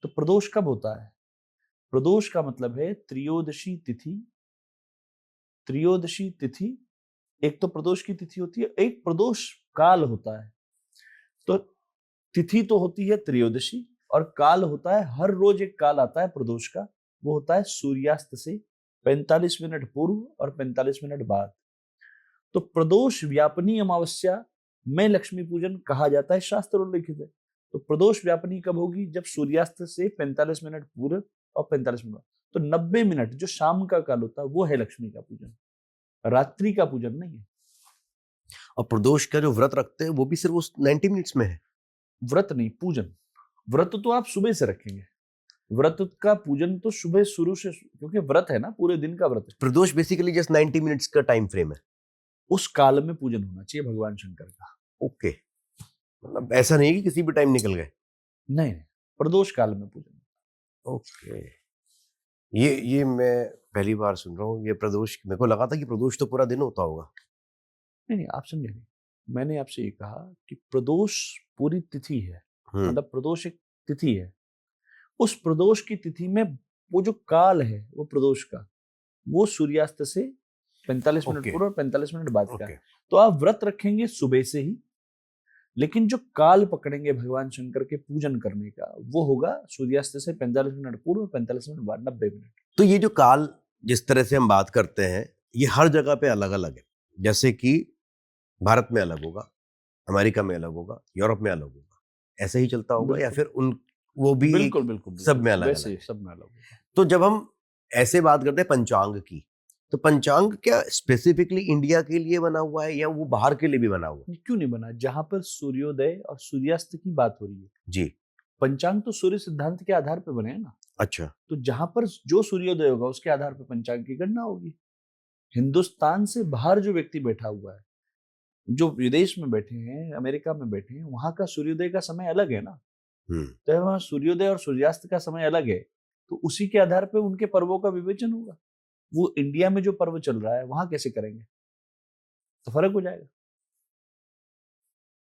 तो प्रदोष कब होता है? प्रदोष का मतलब है त्रयोदशी तिथि। त्रयोदशी तिथि, एक तो प्रदोष की तिथि होती है, एक प्रदोष काल होता है। तो तिथि तो होती है त्रयोदशी और काल होता है, हर रोज एक काल आता है प्रदोष का, वो होता है सूर्यास्त से 45 मिनट पूर्व और 45 मिनट बाद। तो प्रदोष व्यापनी अमावस्या में लक्ष्मी पूजन कहा जाता है, शास्त्र उल्लिखित है। तो प्रदोष व्यापनी कब होगी? जब सूर्यास्त से 45 मिनट पूर्व और 45 मिनट, तो 90 मिनट जो शाम का काल होता है वो है लक्ष्मी का पूजन, रात्रि का पूजन नहीं है। और प्रदोष का जो व्रत रखते हैं वो भी सिर्फ उस 90 मिनट्स में है? व्रत नहीं, पूजन। व्रत तो आप सुबह से रखेंगे, व्रत का पूजन तो सुबह शुरू से, क्योंकि व्रत है ना, पूरे दिन का व्रत है। प्रदोष बेसिकली जस्ट 90 मिनट्स का टाइम फ्रेम है। उस काल में पूजन होना चाहिए भगवान शंकर का। ओके, मतलब ऐसा नहीं है कि किसी भी टाइम निकल गए? नहीं, प्रदोष काल में पूजन। ओके, ये मैं पहली बार सुन रहा हूँ। ये प्रदोष, मेरे को लगा था कि प्रदोष तो पूरा दिन होता होगा। नहीं, आप समझे नहीं। मैंने आपसे ये कहा कि प्रदोष पूरी तिथि है, मतलब प्रदोष एक तिथि है। उस प्रदोष की तिथि में वो जो काल है वो प्रदोष का, वो सूर्यास्त से 45 मिनट पूर्व और 45 मिनट बाद का है। तो आप व्रत रखेंगे सुबह से ही, लेकिन जो काल पकड़ेंगे भगवान शंकर के पूजन करने का वो होगा सूर्यास्त से 45 मिनट पूर्व और 45 मिनट बाद, 90 मिनट। तो ये जो काल जिस तरह से हम बात करते हैं ये हर जगह पे अलग अलग है। जैसे कि भारत में अलग होगा, अमेरिका में अलग होगा, यूरोप में अलग होगा, ऐसे ही चलता होगा या फिर उन वो भी बिल्कुल सब में अलग अलग? सब में अलग होगा। तो जब हम ऐसे बात करते हैं पंचांग की, तो पंचांग क्या स्पेसिफिकली इंडिया के लिए बना हुआ है या वो बाहर के लिए भी बना हुआ है? क्यों नहीं बना? जहां पर सूर्योदय और सूर्यास्त की बात हो रही है जी, पंचांग तो सूर्य सिद्धांत के आधार पर बने हैं ना। अच्छा, तो जहां पर जो सूर्योदय होगा उसके आधार पर पंचांग की गणना होगी। हिंदुस्तान से बाहर जो व्यक्ति बैठा हुआ है, जो विदेश में बैठे हैं, अमेरिका में बैठे हैं, वहां का सूर्योदय का समय अलग है ना। तो वहां सूर्योदय और सूर्यास्त का समय अलग है, तो उसी के आधार पर उनके पर्वों का विवेचन होगा। वो इंडिया में जो पर्व चल रहा है वहां कैसे करेंगे? तो फर्क हो जाएगा।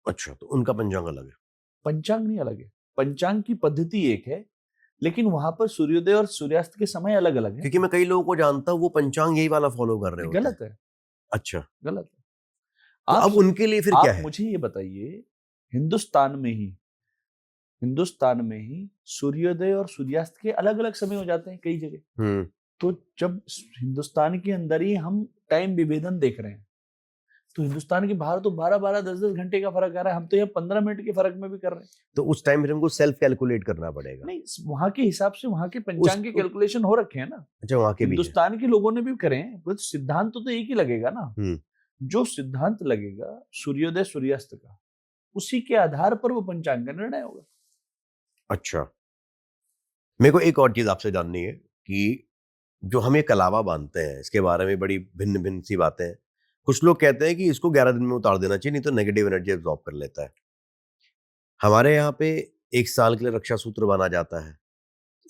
अच्छा, तो उनका पंचांग अलग है? पंचांग नहीं अलग है, पंचांग की पद्धति एक है, लेकिन वहां पर सूर्योदय और सूर्यास्त के समय अलग अलग है। क्योंकि मैं कई लोगों को जानता हूँ वो पंचांग यही वाला फॉलो कर रहे होते हैं। गलत है, अच्छा, गलत है। तो अब उनके लिए फिर क्या है? मुझे ये बताइए, हिंदुस्तान में ही सूर्योदय और सूर्यास्त के अलग अलग समय हो जाते हैं कई जगह। तो जब हिंदुस्तान के अंदर ही हम टाइम विभेदन देख रहे हैं, तो हिंदुस्तान के बाहर तो 12-12 10-10 घंटे का फर्क आ रहा है, हम तो यहाँ 15 मिनट के फर्क में भी कर रहे हैं। तो उस टाइम फिर हमको सेल्फ कैलकुलेट करना पड़ेगा। नहीं, वहां के हिसाब से वहां के पंचांग के कैलकुलेशन हो रखे हैं ना। अच्छा, वहां के भी है। हिंदुस्तान के लोगों ने भी करे हैं, बस सिद्धांत तो एक ही लगेगा ना। जो सिद्धांत लगेगा सूर्योदय सूर्यास्त का, उसी के आधार पर वो पंचांग का निर्णय होगा। अच्छा, मेरे को एक और चीज आपसे जाननी है कि जो हम ये कलावा बांधते हैं, इसके बारे में बड़ी भिन्न भिन्न सी बातें हैं। कुछ लोग कहते हैं कि इसको 11 दिन में उतार देना चाहिए, नहीं तो नेगेटिव एनर्जी एब्जॉर्ब कर लेता है। हमारे यहाँ पे 1 साल के लिए रक्षा सूत्र बना जाता है,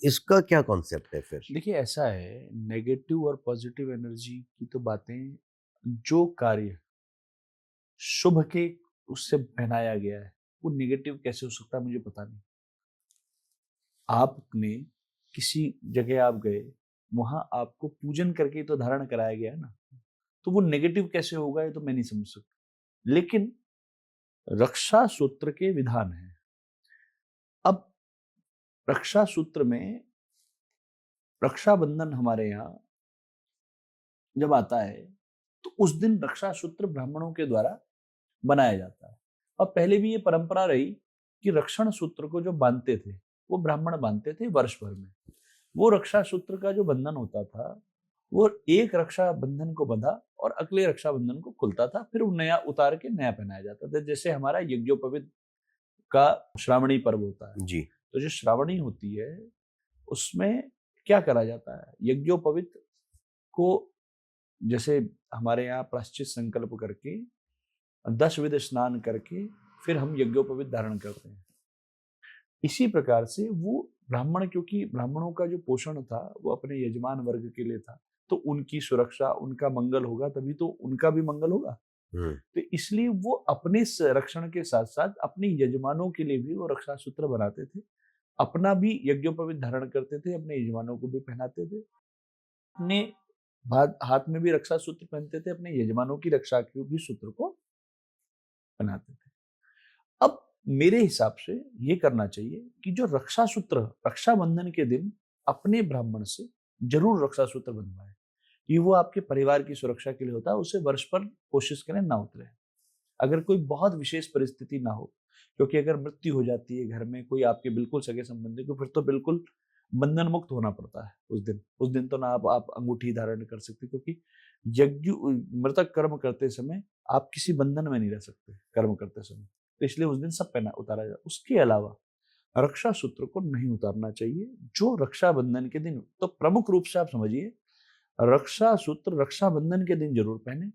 इसका क्या कॉन्सेप्ट है फिर? देखिए, ऐसा है, नेगेटिव और पॉजिटिव एनर्जी की तो बातें, जो कार्य शुभ के उससे पहनाया गया है वो नेगेटिव कैसे हो सकता है मुझे पता नहीं। आपने किसी जगह आप गए, वहां आपको पूजन करके तो धारण कराया गया है ना, तो वो नेगेटिव कैसे होगा ये तो मैं नहीं समझ सकता। लेकिन रक्षा सूत्र के विधान है। अब रक्षा सूत्र में रक्षाबंधन हमारे यहाँ जब आता है तो उस दिन रक्षा सूत्र ब्राह्मणों के द्वारा बनाया जाता है। और पहले भी ये परंपरा रही कि रक्षण सूत्र को जो बांधते थे वो ब्राह्मण बांधते थे वर्ष भर में। वो रक्षा सूत्र का जो बंधन होता था वो एक रक्षा बंधन को बंधा और अगले रक्षा बंधन को खुलता था, फिर वो नया उतार के नया पहनाया जाता था। जैसे हमारा यज्ञोपवीत का श्रावणी पर्व होता है जी। तो जो श्रावणी होती है उसमें क्या करा जाता है, यज्ञोपवीत को जैसे हमारे यहाँ प्रायश्चित संकल्प करके 10 विध स्नान करके फिर हम यज्ञोपवीत धारण करते हैं। इसी प्रकार से वो ब्राह्मण, क्योंकि ब्राह्मणों का जो पोषण था वो अपने यजमान वर्ग के लिए था, तो उनकी सुरक्षा, उनका मंगल होगा तभी तो उनका भी मंगल होगा। तो इसलिए वो अपने रक्षण के साथ साथ अपने यजमानों के लिए भी वो रक्षा सूत्र बनाते थे, अपना भी यज्ञोपवीत धारण करते थे, अपने यजमानों को भी पहनाते थे, अपने हाथ में भी रक्षा सूत्र पहनते थे, अपने यजमानों की रक्षा के भी सूत्र को बनाते थे। अब मेरे हिसाब से ये करना चाहिए कि जो रक्षा सूत्र रक्षाबंधन के दिन अपने ब्राह्मण से जरूर रक्षा सूत्र बनवाए। ये वो आपके परिवार की सुरक्षा के लिए होता है, उसे वर्ष पर कोशिश करें ना उतरे। अगर कोई बहुत विशेष परिस्थिति ना हो, क्योंकि अगर मृत्यु हो जाती है घर में कोई आपके बिल्कुल सगे संबंधी को, फिर तो बिल्कुल बंधन मुक्त होना पड़ता है उस दिन तो ना आप अंगूठी धारण कर सकते, क्योंकि यज्ञ मृतक कर्म करते समय आप किसी बंधन में नहीं रह सकते कर्म करते समय, तो इसलिए उस दिन सब पहना उतारा जाए। उसके अलावा रक्षा सूत्र को नहीं उतारना चाहिए जो रक्षाबंधन के दिन, तो प्रमुख रूप से आप समझिए रक्षा सूत्र रक्षाबंधन के दिन जरूर पहने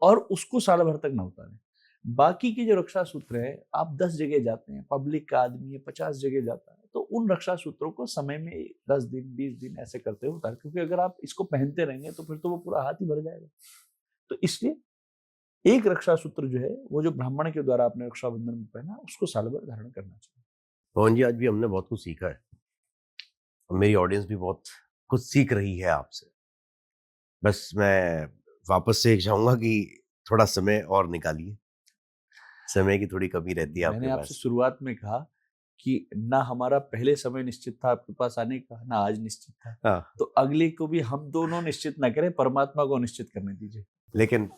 और उसको साल भर तक ना उतारें। बाकी के जो रक्षा सूत्र है, आप 10 जगह जाते हैं, पब्लिक का आदमी है 50 जगह जाता है, तो उन रक्षा सूत्रों को समय में 10 दिन 20 दिन ऐसे करते हुए उतार, क्योंकि अगर आप इसको पहनते रहेंगे तो फिर तो वो पूरा हाथ ही भर जाएगा। तो इसलिए एक रक्षा सूत्र जो है वो जो ब्राह्मण के द्वारा आपने रक्षाबंधन में पहना उसको साल भर धारण करना चाहिए। पवन जी, आज भी हमने बहुत कुछ सीखा है और मेरी ऑडियंस भी बहुत कुछ सीख रही है आपसे। बस मैं वापस से चाहूंगा कि थोड़ा समय और निकालिए, समय की थोड़ी कमी रहती है आपके मैंने पास। आपसे शुरुआत में कहा कि ना हमारा पहले समय निश्चित था आपके पास आने का, ना आज निश्चित था। हाँ। तो अगले को भी हम दोनों निश्चित ना करें, परमात्मा को निश्चित करने दीजिए। लेकिन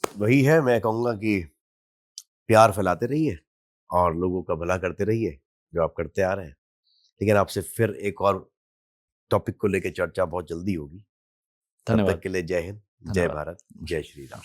वही है, मैं कहूंगा कि प्यार फैलाते रहिए और लोगों का भला करते रहिए जो आप करते आ रहे हैं। लेकिन आपसे फिर एक और टॉपिक को लेकर चर्चा बहुत जल्दी होगी। तब धन्यवाद। तक के लिए जय हिंद, जय धन्यवाद। भारत, जय श्री राम।